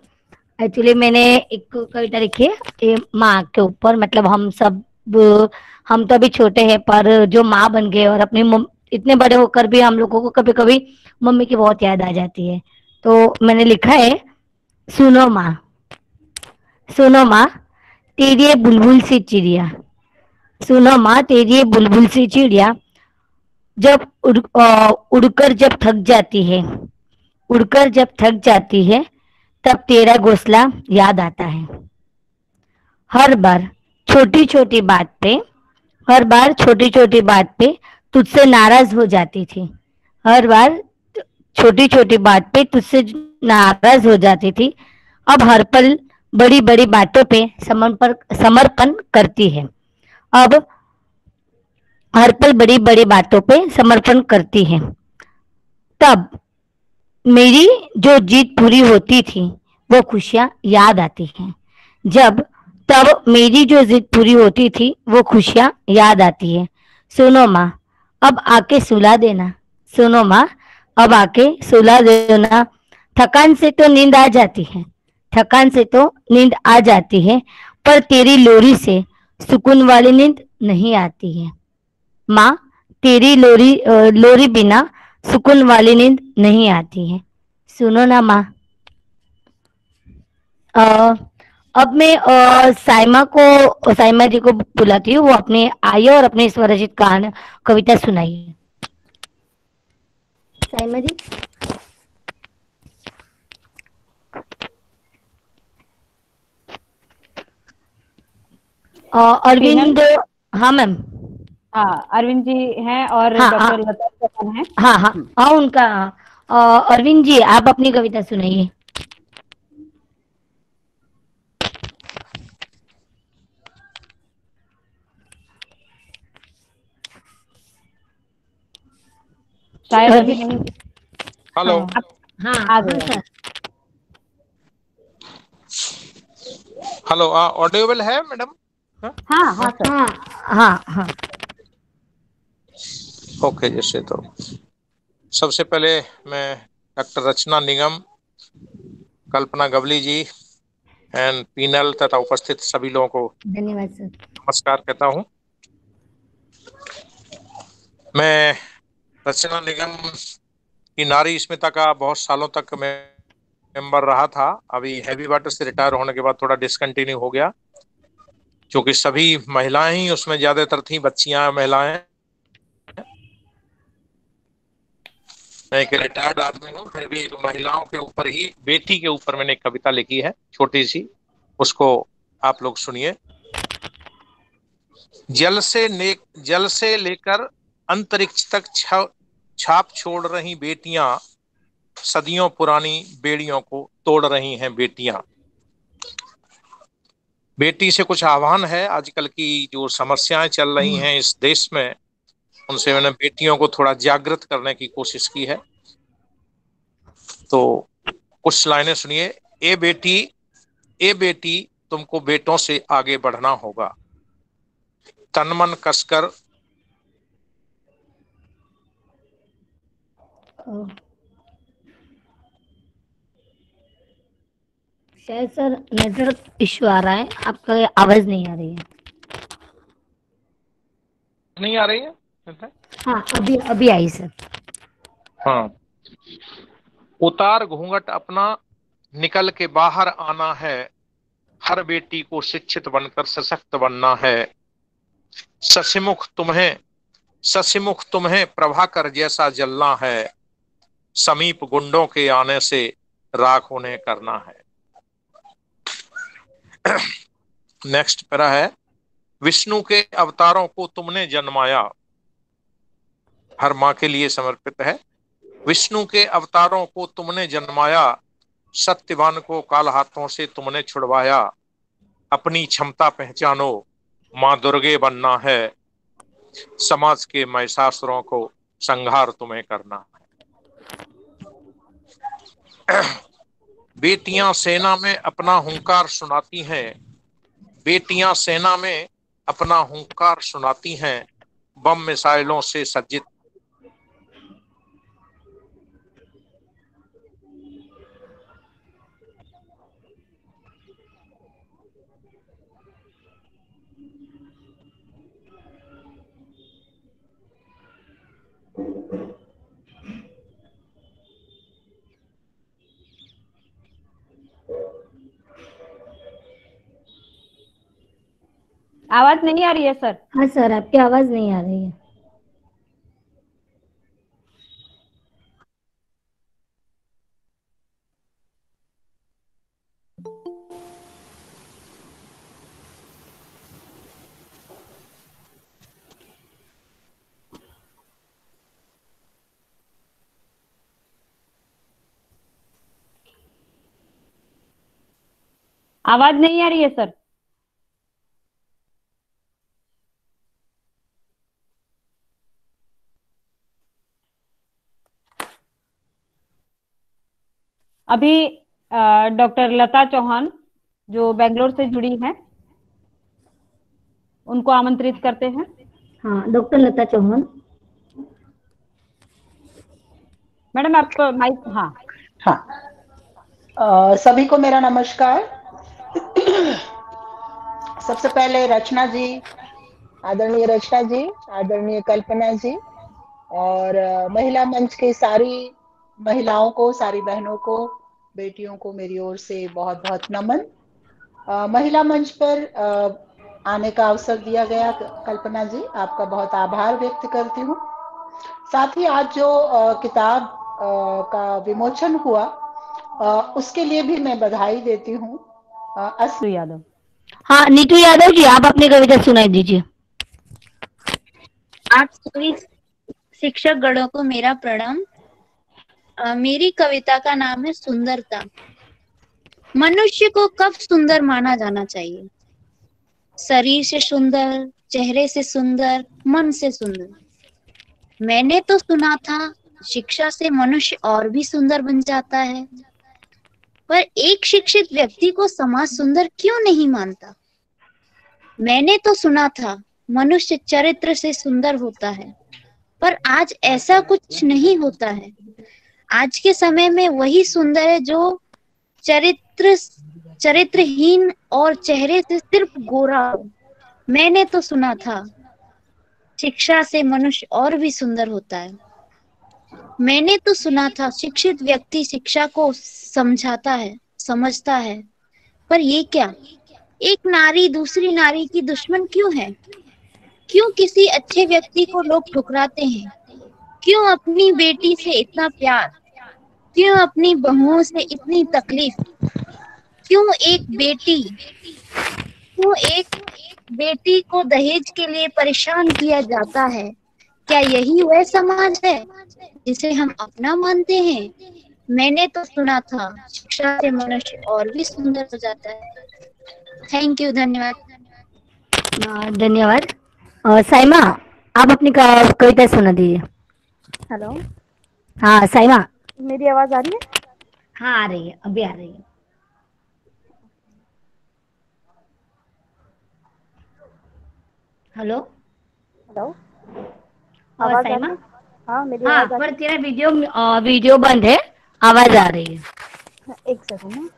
एक्चुअली मैंने एक कविता लिखी है ये माँ के ऊपर। मतलब हम तो अभी छोटे हैं, पर जो माँ बन गए और अपनी इतने बड़े होकर भी हम लोगों को कभी कभी मम्मी की बहुत याद आ जाती है। तो मैंने लिखा है सुनो माँ, सुनो माँ तेरी ये बुलबुल सी चिड़िया, सुनो माँ तेरी ये बुलबुल सी चिड़िया, जब उड़कर जब थक जाती है, उड़कर जब थक जाती है, तब तेरा घोंसला याद आता है। हर बार छोटी छोटी बात पे, हर बार छोटी छोटी बात पे तुझसे नाराज हो जाती थी, हर बार छोटी छोटी बात पे तुझसे नाराज हो जाती थी। अब हर पल बड़ी बड़ी बातों पे समर्पण करती है, अब हर पल बड़ी बड़ी बातों पे समर्पण करती है। तब मेरी जो जीत पूरी होती थी वो खुशियां याद आती हैं, तब मेरी जो जिद पूरी होती थी वो खुशियां याद आती है। सुनो माँ अब आके सुला देना, सुनो माँ अब आके सुला देना, थकान से तो नींद आ जाती है, थकान से तो नींद आ जाती है, पर तेरी लोरी से सुकून वाली नींद नहीं आती है। माँ तेरी लोरी बिना सुकून वाली नींद नहीं आती है। सुनो ना माँ। अब मैं साइमा जी को बुलाती हूँ, वो अपने आइए और अपनी स्वरचित कहानी कविता सुनाइए। साइमा जी। अरविंद। हाँ मैम। हाँ, अरविंद जी हैं और हाँ, डॉक्टर लता चौहान हैं। हाँ हाँ हाँ उनका। अरविंद जी आप अपनी कविता सुनाइए। शायद अभी नहीं। हेलो। हाँ आ गए सर। हेलो, ऑडिबल है मैडम? हाँ हाँ सर। हाँ हाँ हाँ। ओके, जैसे तो सबसे पहले मैं doctor Rachna Nigam, Kalpana Gawali ji and panel तथा उपस्थित सभी लोगों को धन्यवाद सर। नमस्कार कहता हूँ। मैं रचना निगम की नारी स्मिता का बहुत सालों तक मेंबर रहा था। अभी हैवी वाटर से रिटायर होने के बाद थोड़ा डिसकंटिन्यू हो गया, क्योंकि सभी महिलाएं ही उसमें ज्यादातर थी, बच्चियां महिलाएं। मैं एक रिटायर्ड आदमी हूँ, फिर भी महिलाओं के ऊपर ही, बेटी के ऊपर मैंने एक कविता लिखी है छोटी सी, उसको आप लोग सुनिए। जल से लेकर अंतरिक्ष तक छाप छोड़ रही बेटियां, सदियों पुरानी बेड़ियों को तोड़ रही हैं बेटियां। बेटी से कुछ आह्वान है। आजकल की जो समस्याएं चल रही हैं इस देश में, उनसे मैंने बेटियों को थोड़ा जागृत करने की कोशिश की है। तो कुछ लाइनें सुनिए। ए बेटी तुमको बेटों से आगे बढ़ना होगा, तन मन कसकर शायद सर नेटवर्क इश्यू आ रहा है, आपका आवाज नहीं आ रही है। नहीं आ रही है? हाँ अभी आई सर। हाँ। उतार घूंघट अपना, निकल के बाहर आना है, हर बेटी को शिक्षित बनकर सशक्त बनना है। शशिमुख तुम्हें प्रभाकर जैसा जलना है, समीप गुंडों के आने से राख उन्हें करना है। नेक्स्ट पैरा है। विष्णु के अवतारों को तुमने जन्माया, हर माँ के लिए समर्पित है। विष्णु के अवतारों को तुमने जन्माया, सत्यवान को काल हाथों से तुमने छुड़वाया। अपनी क्षमता पहचानो, माँ दुर्गे बनना है, समाज के महिषासुरों को संहार तुम्हें करना है। बेटियां सेना में अपना हुंकार सुनाती हैं, बेटियां सेना में अपना हुंकार सुनाती हैं, बम मिसाइलों से सज्जित आवाज नहीं आ रही है सर। हाँ सर आपकी आवाज नहीं आ रही है। आवाज नहीं आ रही है सर। अभी डॉक्टर लता चौहान जो बेंगलोर से जुड़ी हैं, उनको आमंत्रित करते हैं। हाँ डॉक्टर लता चौहान। मैडम आप माइक। हाँ हाँ। सभी को मेरा नमस्कार। सबसे पहले रचना जी, आदरणीय रचना जी, आदरणीय कल्पना जी और महिला मंच के सारी महिलाओं को, सारी बहनों को, बेटियों को मेरी ओर से बहुत बहुत नमन। महिला मंच पर आने का अवसर दिया गया कल्पना जी, आपका बहुत आभार व्यक्त करती हूँ। साथ ही आज जो किताब का विमोचन हुआ उसके लिए भी मैं बधाई देती हूँ। यादव। हाँ नीतू यादव जी, आप अपनी कविता सुनाई दीजिए। आप सभी शिक्षक गणों को मेरा प्रणाम। मेरी कविता का नाम है सुंदरता। मनुष्य को कब सुंदर माना जाना चाहिए? शरीर से सुंदर, चेहरे से सुंदर, मन से सुंदर। मैंने तो सुना था शिक्षा से मनुष्य और भी सुंदर बन जाता है, पर एक शिक्षित व्यक्ति को समाज सुंदर क्यों नहीं मानता? मैंने तो सुना था मनुष्य चरित्र से सुंदर होता है, पर आज ऐसा कुछ नहीं होता है। आज के समय में वही सुंदर है जो चरित्रहीन और चेहरे से सिर्फ गोरा हो। मैंने तो सुना था शिक्षा से मनुष्य और भी सुंदर होता है। मैंने तो सुना था शिक्षित व्यक्ति शिक्षा को समझाता है, समझता है, पर ये क्या? एक नारी दूसरी नारी की दुश्मन क्यों है? क्यों किसी अच्छे व्यक्ति को लोग ठुकराते हैं? क्यों अपनी बेटी से इतना प्यार? क्यों अपनी बहुओं से इतनी तकलीफ? क्यों एक बेटी को दहेज के लिए परेशान किया जाता है? क्या यही वह समाज है जिसे हम अपना मानते हैं? मैंने तो सुना था शिक्षा से मनुष्य और भी सुंदर हो जाता है। थैंक यू, धन्यवाद। धन्यवाद। साइमा, आप अपनी कविता सुना दीजिए। हेलो। हाँ साइमा, मेरी आवाज आ रही है? हाँ आ रही है, अभी आ रही है। हेलो हेलो, और आवाज आ साइमा? रही है? हाँ, मेरी हाँ आवाज आ पर रही तेरा वीडियो बंद है, आवाज आ रही है। है? एक सेकंड ना।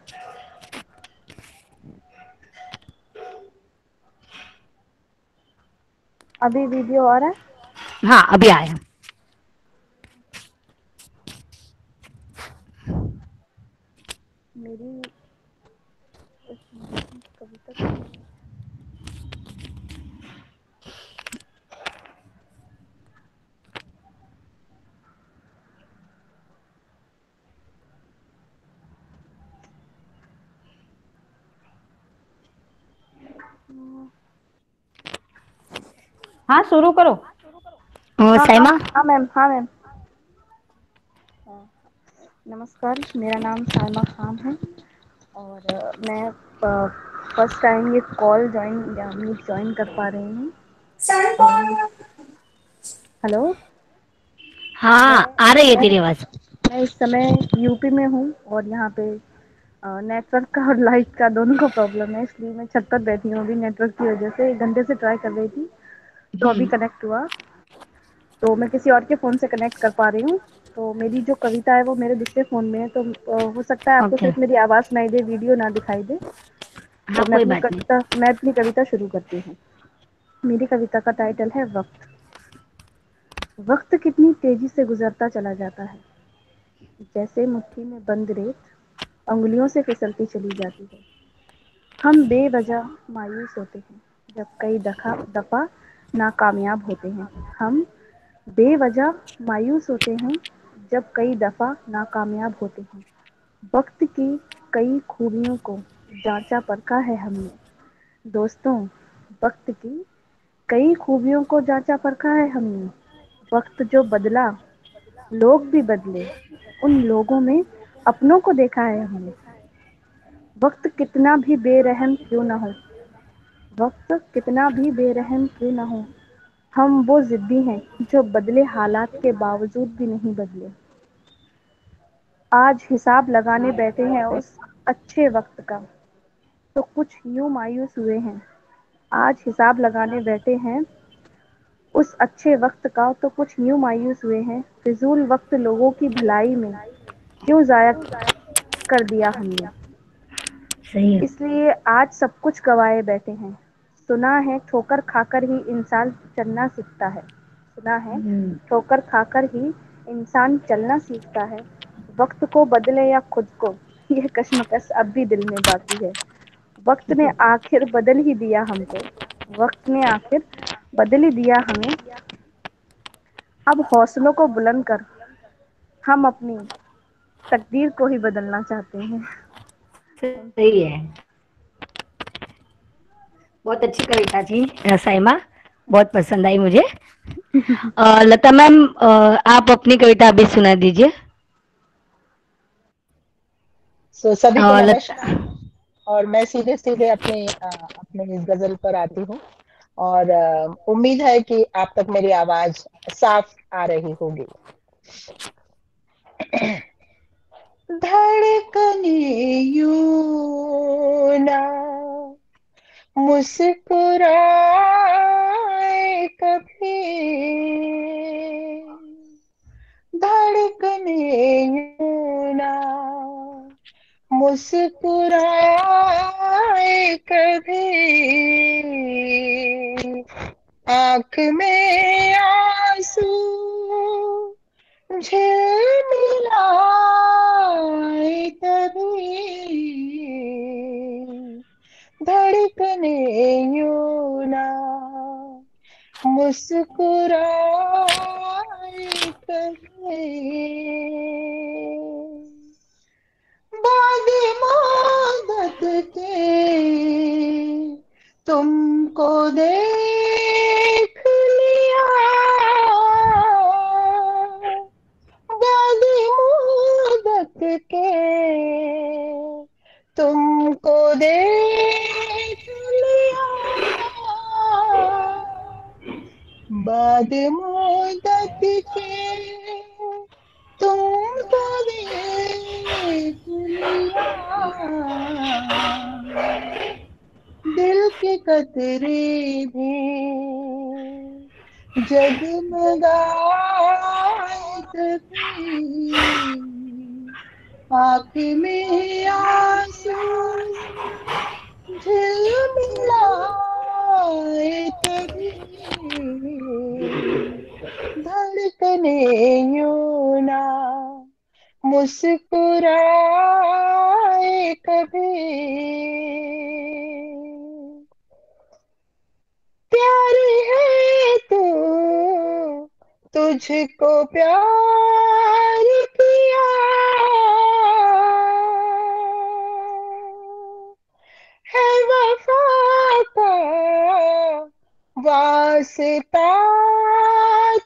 अभी वीडियो आ रहा है? हाँ अभी आया। मेरी कविता हाँ शुरू करो। साइमा? हाँ मैम, हाँ मैम। नमस्कार, मेरा नाम साइमा खान है और मैं फर्स्ट टाइम ये कॉल मीट ज्वाइन कर पा रही हूँ। हेलो। हाँ आ रही है तेरी आवाज। मैं इस समय यूपी में हूँ और यहाँ पे नेटवर्क का और लाइट का दोनों का प्रॉब्लम है, इसलिए मैं छत पर बैठी हूँ अभी नेटवर्क की वजह से। 1 घंटे से ट्राई कर रही थी तो अभी कनेक्ट हुआ, तो मैं किसी और के फ़ोन से कनेक्ट कर पा रही हूँ। तो मेरी जो कविता है वो मेरे दूसरे फ़ोन में है, तो हो सकता है आपको सिर्फ मेरी आवाज़ सुनाई दे, वीडियो ना दिखाई दे। हाँ तो कोई बात नहीं। मैं अपनी कविता शुरू करती हूँ। मेरी कविता का टाइटल है वक्त। वक्त कितनी तेजी से गुजरता चला जाता है, जैसे मुट्ठी में बंद रेत उंगलियों से फिसलती चली जाती है। हम बेवजह मायूस होते हैं जब कई दफा नाकामयाब होते हैं। हम बेवजह मायूस होते हैं जब कई दफा नाकामयाब होते हैं। वक्त की कई खूबियों को जांचा परखा है हमने दोस्तों। वक्त की कई खूबियों को जांचा परखा है हमने। वक्त जो बदला, लोग भी बदले, उन लोगों में अपनों को देखा है हमने। वक्त कितना भी बेरहम क्यों ना हो, वक्त कितना भी बेरहम क्यों ना हो, हम वो जिद्दी हैं जो बदले हालात के बावजूद भी नहीं बदले। आज हिसाब लगाने बैठे हैं उस अच्छे वक्त का, तो कुछ यूं मायूस हुए हैं। आज हिसाब लगाने बैठे हैं उस अच्छे वक्त का, तो कुछ यूं मायूस हुए हैं। फिजूल वक्त लोगों की भलाई में क्यों ज़ाया कर दिया हमने। सही है। इसलिए आज सब कुछ गवाए बैठे हैं। सुना है ठोकर खाकर ही इंसान चलना सीखता है। सुना है, ठोकर खाकर ही इंसान चलना सीखता है। वक्त को बदले या खुद को, यह कश्मकश अब भी दिल में बाकी है। वक्त ने आखिर बदल ही दिया हमको, वक्त ने आखिर बदल ही दिया हमें। अब हौसलों को बुलंद कर हम अपनी तकदीर को ही बदलना चाहते हैं। सही है, बहुत अच्छी कविता थी साइमा, बहुत पसंद आई मुझे। लता मैम, आप अपनी कविता अभी सुना दीजिए। सभी को लता नमस्कार। और मैं सीधे सीधे अपने इस गजल पर आती हूँ और उम्मीद है कि आप तक मेरी आवाज साफ आ रही होगी। धड़कने यूं ना मुस्कुराए कभी, धड़कने यूं ना मुस्कुराए कभी, आँख में आंसू झिलमिलाए तभी, धड़कने यूं ना मुस्कुराए कभी। बाद मुद्दत के तुमको देख लिया, बाद मुद्दत के तुमको देख लिया, बाद मुद्दत के तुमको देख लिया, दिल के कतरे भी जगमगाए तभी, आँख में आंसू झिलमिलाए तभी, धड़कने यूं ना मुस्कुराए कभी, प्यार है तो तुझको प्यार किया, है वफा का वास्ता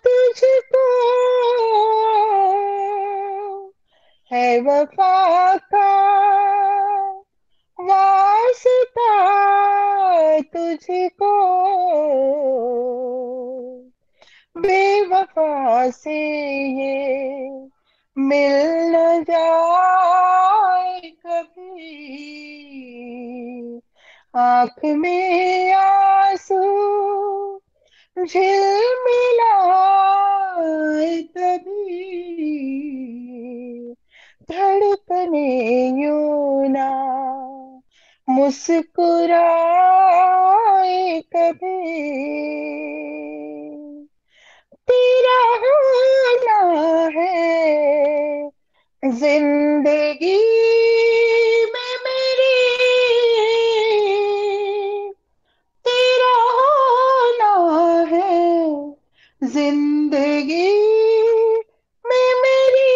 तुझको, है वफा का वास्ता तुझको, बेवफा से ये मिल न जाए कभी, आँख में आंसू झिलमिलाए तभी, धड़कने यूं ना मुस्कुराए कभी, तेरा होना है जिंदगी में मेरी, तेरा होना है जिंदगी में मेरी,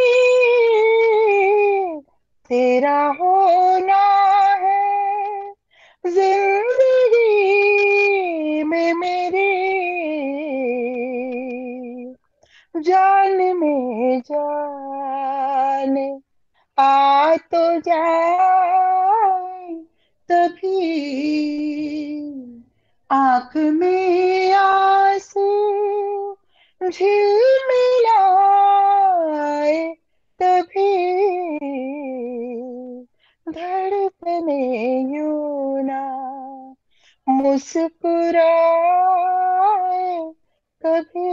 तेरा होना है जिंदगी में मेरी, जान में जान आ तो जाए तभी, आँख में आंसू झिलमिलाए तभी, धड़कने यूं ना मुस्कुराए कभी,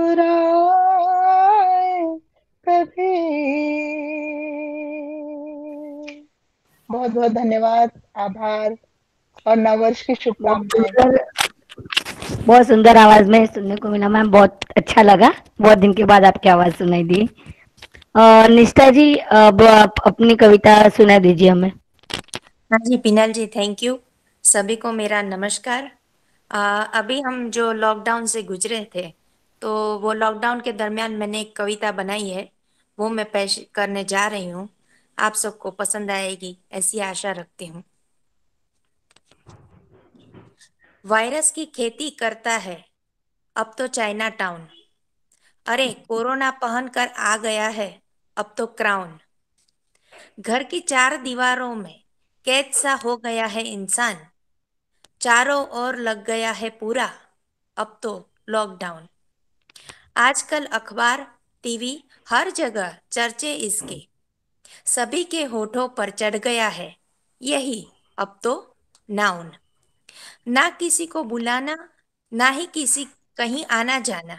मुस्कुराए कभी। बहुत बहुत बहुत धन्यवाद, आभार और नववर्ष की शुभकामनाएं। बहुत सुंदर आवाज में सुनने को मिला मैम, बहुत अच्छा लगा। बहुत दिन के बाद आपकी आवाज सुनाई दी। निष्ठा जी, अब आप अपनी कविता सुना दीजिए हमें। हाँ जी पिनल जी, थैंक यू। सभी को मेरा नमस्कार। अभी हम जो लॉकडाउन से गुजरे थे, तो वो लॉकडाउन के दरमियान मैंने एक कविता बनाई है, वो मैं पेश करने जा रही हूँ। आप सबको पसंद आएगी ऐसी आशा रखती हूँ। वायरस की खेती करता है अब तो चाइना टाउन, अरे कोरोना पहन कर आ गया है अब तो क्राउन। घर की चार दीवारों में कैद सा हो गया है इंसान, चारों ओर लग गया है पूरा अब तो लॉकडाउन। आजकल अखबार टीवी हर जगह चर्चे इसके, सभी के होठों पर चढ़ गया है यही अब तो नाउन। ना किसी को बुलाना, ना ही किसी कहीं आना जाना,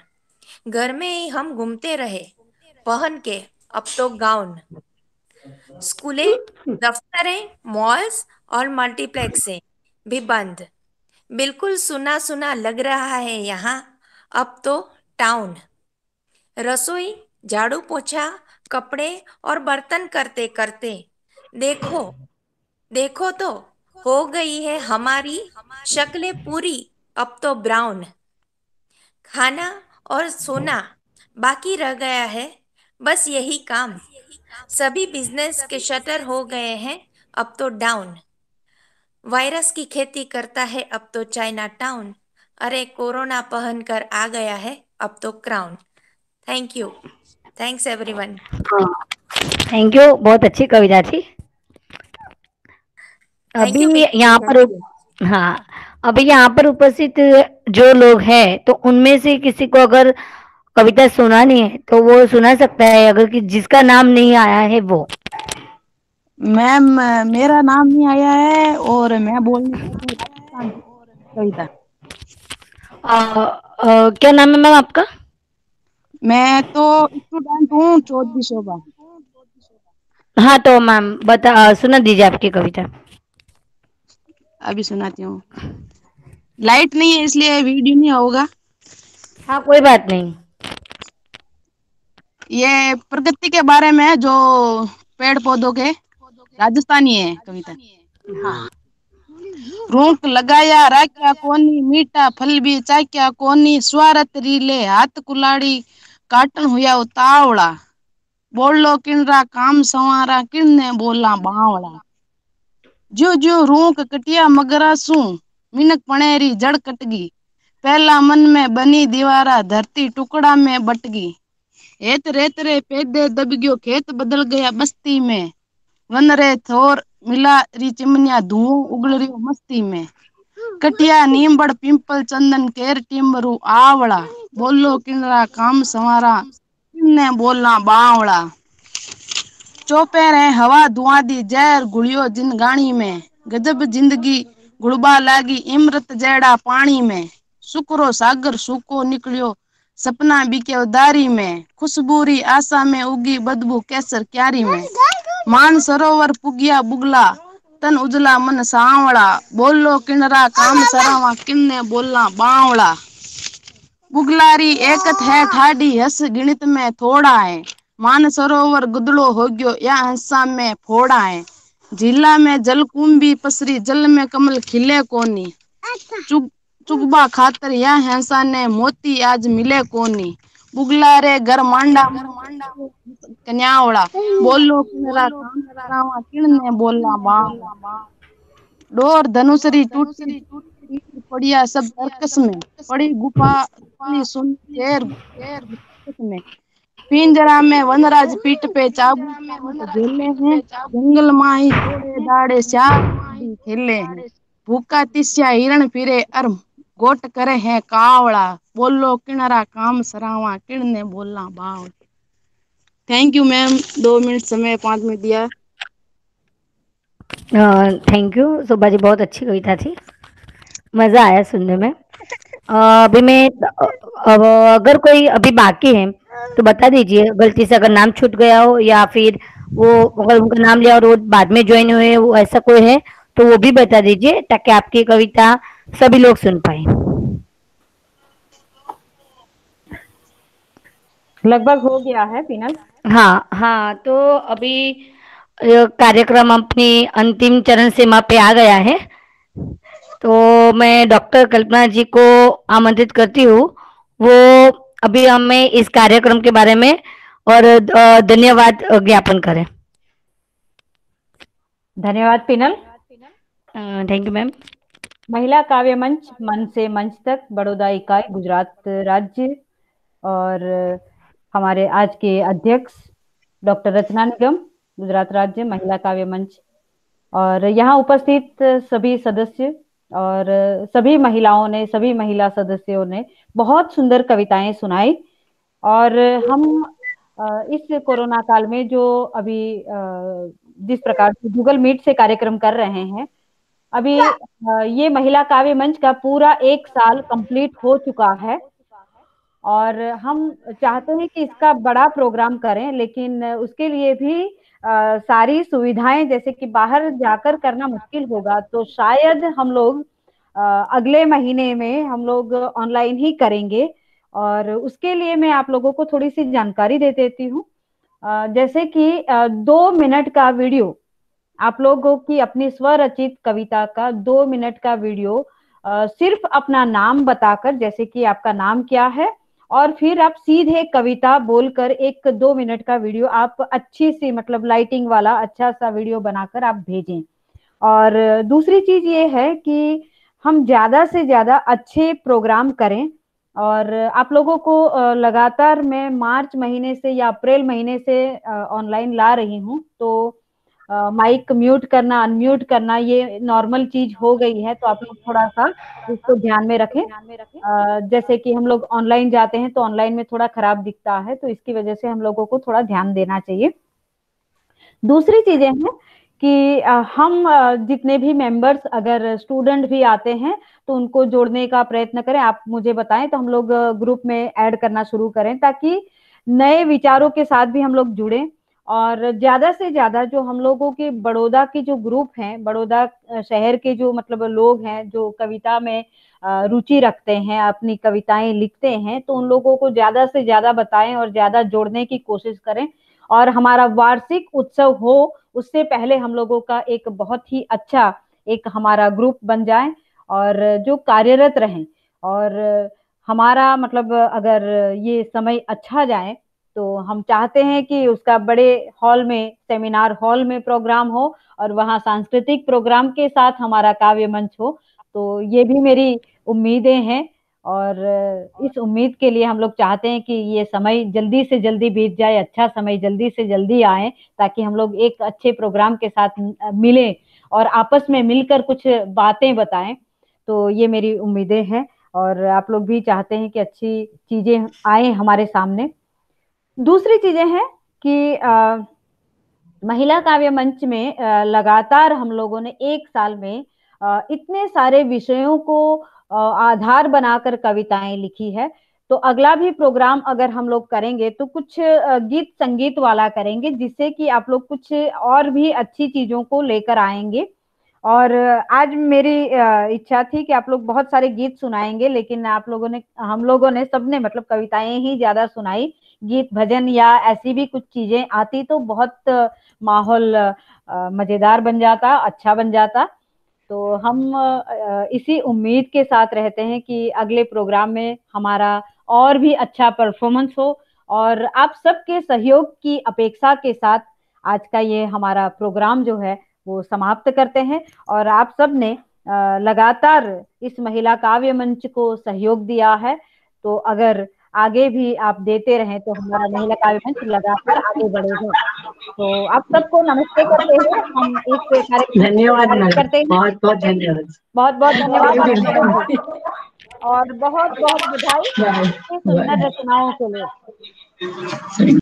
घर में ही हम घूमते रहे पहन के अब तो गाउन। स्कूलें, दफ्तरें, मॉल्स और मल्टीप्लेक्सें भी बंद, बिल्कुल सुना सुना लग रहा है यहाँ अब तो टाउन। रसोई, झाड़ू पोछा, कपड़े और बर्तन करते करते देखो देखो तो हो गई है हमारी शक्लें पूरी अब तो ब्राउन। खाना और सोना बाकी रह गया है बस यही काम, सभी बिजनेस के शटर हो गए हैं अब तो डाउन। वायरस की खेती करता है अब तो चाइना टाउन, अरे कोरोना पहन कर आ गया है अब तो crown. Thank you, thanks everyone. Thank you, बहुत अच्छी कविता थी। अभी यहाँ पर हाँ, अभी यहाँ पर उपस्थित जो लोग हैं, तो उनमें से किसी को अगर कविता सुनानी है तो वो सुना सकता है, अगर कि जिसका नाम नहीं आया है वो। मैम मेरा नाम नहीं आया है और मैं बोलने कविता। क्या नाम है मैम आपका? मैं तो स्टूडेंट हूँ चौधरी शोभा। हाँ तो मैम बता, सुना दीजिए आपकी कविता। अभी सुनाती हूँ। लाइट नहीं है इसलिए वीडियो नहीं होगा। हाँ कोई बात नहीं। ये प्रकृति के बारे में, जो पेड़ पौधों के, राजस्थानी है कविता। हाँ। रूख लगाया राख्या कोनी, मीठा फल भी चाख्या कोनी, स्वार्थ रीले हाथ कुलाड़ी, काटन हुआ उतावड़ा, बोल लो किनरा काम संवारा, किन्ने बोला बावड़ा। जो जो रूख कटिया मगरा सू, मिनक पनेरी जड़ कटगी, पहला मन में बनी दीवारा, धरती टुकड़ा में बटगी। हेत रेत रे पेदे दब गयो, खेत बदल गया बस्ती में, वन रे थोर मिला री चिमनिया, धुओं उगल रियो मस्ती में। कटिया नींबड़ पिंपल चंदन केर टिम्बरू आवड़ा, बोलो किनरा काम संवारा, किन्ने बोला बावड़ा। चौपेर है हवा धुआं दी, जहर घुलियो जिंदगानी में, गजब जिंदगी गुड़बा लागी, इमरत जैड़ा पानी में। सुकरो सागर सूको निकलियो, सपना बिके उदारी में, खुशबूरी आशा में उगी बदबू कैसर क्यारी में। मान सरोवर पुगिया बुगला, तन उजला मन सांवड़ा, बोलो किनरा काम सरावा, किन्ने बोला बावड़ा। बुगलारी एकत है ठाडी, हस गिणित में थोड़ा है, मान सरोवर गुदड़ो हो गयो, या हंसा में फोड़ा है। झीला में जलकुंभी पसरी, जल में कमल खिले कोनी, चुगबा खातर या हंसा ने मोती आज मिले कोनी। बुगला रे घर मांडा कन्यावड़ा, बोलो किनरा काम सरावा, किन्ने बोला बावड़ा। डोर धनुषरी टूटी पड़िया सब तर्कस में, पड़ी गुफा सुन शेर में। पिंजरा में वनराज पीठ पे चाबुक झेले हैं, जंगल माही जोड़े दाड़े श्याम खेले हैं। भूखा तिस्या हिरण फिरे अर गोट करे हैं कावड़ा, बोलो किनरा काम सरावा, किन्ने बोला बावड़ा। थैंक यू मैम, 2 मिनट समय 5 मिनट दिया। थैंक यू सुबा जी, बहुत अच्छी कविता थी, मजा आया सुनने में। अभी मैं अगर कोई अभी बाकी है तो बता दीजिए, गलती से अगर नाम छूट गया हो या फिर वो अगर उनका नाम लिया और वो बाद में ज्वाइन हुए, वो ऐसा कोई है तो वो भी बता दीजिए, ताकि आपकी कविता सभी लोग सुन पाए। लगभग हो गया है पिनल। हाँ हाँ, तो अभी कार्यक्रम अपनी अंतिम चरण सीमा पे आ गया है, तो मैं डॉक्टर कल्पना जी को आमंत्रित करती हूँ, वो अभी हमें इस कार्यक्रम के बारे में और धन्यवाद ज्ञापन करें। धन्यवाद पिनल। Thank you ma'am. महिला काव्य मंच, मन से मंच तक, बड़ौदा इकाई, गुजरात राज्य, और हमारे आज के अध्यक्ष डॉक्टर रचना निगम, गुजरात राज्य महिला काव्य मंच, और यहाँ उपस्थित सभी सदस्य और सभी महिलाओं ने, सभी महिला सदस्यों ने बहुत सुंदर कविताएं सुनाई। और हम इस कोरोना काल में जो अभी जिस प्रकार से गूगल मीट से कार्यक्रम कर रहे हैं, अभी ये महिला काव्य मंच का पूरा 1 साल कंप्लीट हो चुका है, और हम चाहते हैं कि इसका बड़ा प्रोग्राम करें, लेकिन उसके लिए भी सारी सुविधाएं, जैसे कि बाहर जाकर करना मुश्किल होगा, तो शायद हम लोग अगले महीने में हम लोग ऑनलाइन ही करेंगे। और उसके लिए मैं आप लोगों को थोड़ी सी जानकारी दे देती हूँ। जैसे कि 2 मिनट का वीडियो, आप लोगों की अपनी स्वरचित कविता का 2 मिनट का वीडियो, सिर्फ अपना नाम बताकर, जैसे कि आपका नाम क्या है, और फिर आप सीधे कविता बोलकर 1-2 मिनट का वीडियो आप अच्छी सी, मतलब लाइटिंग वाला अच्छा सा वीडियो बनाकर आप भेजें। और दूसरी चीज ये है कि हम ज्यादा से ज्यादा अच्छे प्रोग्राम करें, और आप लोगों को लगातार मैं मार्च महीने से या अप्रैल महीने से ऑनलाइन ला रही हूँ, तो माइक म्यूट करना, अनम्यूट करना ये नॉर्मल चीज हो गई है, तो आप लोग थोड़ा सा इसको ध्यान में रखें। जैसे कि हम लोग ऑनलाइन जाते हैं तो ऑनलाइन में थोड़ा खराब दिखता है, तो इसकी वजह से हम लोगों को थोड़ा ध्यान देना चाहिए। दूसरी चीजें हैं कि हम जितने भी मेंबर्स, अगर स्टूडेंट भी आते हैं तो उनको जोड़ने का प्रयत्न करें। आप मुझे बताएं तो हम लोग ग्रुप में ऐड करना शुरू करें, ताकि नए विचारों के साथ भी हम लोग जुड़ें। और ज्यादा से ज्यादा जो हम लोगों के बड़ौदा की जो ग्रुप हैं, बड़ौदा शहर के जो मतलब लोग हैं जो कविता में रुचि रखते हैं, अपनी कविताएं लिखते हैं, तो उन लोगों को ज्यादा से ज्यादा बताएं और ज्यादा जोड़ने की कोशिश करें। और हमारा वार्षिक उत्सव हो उससे पहले हम लोगों का एक बहुत ही अच्छा एक हमारा ग्रुप बन जाए और जो कार्यरत रहें। और हमारा मतलब अगर ये समय अच्छा जाए तो हम चाहते हैं कि उसका बड़े हॉल में, सेमिनार हॉल में प्रोग्राम हो, और वहाँ सांस्कृतिक प्रोग्राम के साथ हमारा काव्य मंच हो। तो ये भी मेरी उम्मीदें हैं, और इस उम्मीद के लिए हम लोग चाहते हैं कि ये समय जल्दी से जल्दी बीत जाए, अच्छा समय जल्दी से जल्दी आए, ताकि हम लोग एक अच्छे प्रोग्राम के साथ मिलें और आपस में मिलकर कुछ बातें बताएं। तो ये मेरी उम्मीदें हैं, और आप लोग भी चाहते हैं कि अच्छी चीजें आए हमारे सामने। दूसरी चीजें हैं कि महिला काव्य मंच में लगातार हम लोगों ने 1 साल में इतने सारे विषयों को आधार बनाकर कविताएं लिखी है। तो अगला भी प्रोग्राम अगर हम लोग करेंगे तो कुछ गीत संगीत वाला करेंगे, जिससे कि आप लोग कुछ और भी अच्छी चीजों को लेकर आएंगे। और आज मेरी इच्छा थी कि आप लोग बहुत सारे गीत सुनाएंगे, लेकिन आप लोगों ने, हम लोगों ने, सबने मतलब कविताएं ही ज्यादा सुनाई। गीत भजन या ऐसी भी कुछ चीजें आती तो बहुत माहौल मजेदार बन जाता, अच्छा बन जाता। तो हम इसी उम्मीद के साथ रहते हैं कि अगले प्रोग्राम में हमारा और भी अच्छा परफॉर्मेंस हो, और आप सबके सहयोग की अपेक्षा के साथ आज का ये हमारा प्रोग्राम जो है वो समाप्त करते हैं। और आप सब ने लगातार इस महिला काव्य मंच को सहयोग दिया है, तो अगर आगे भी आप देते रहें तो हमारा महिला काव्य मंच लगातार आगे बढ़ेगा। तो आप सबको नमस्ते करते हुए हम इस कार्यक्रम धन्यवाद करते हैं। बहुत बहुत धन्यवाद, बहुत बहुत धन्यवाद, और बहुत बहुत बधाई सुंदर रचनाओं के लिए।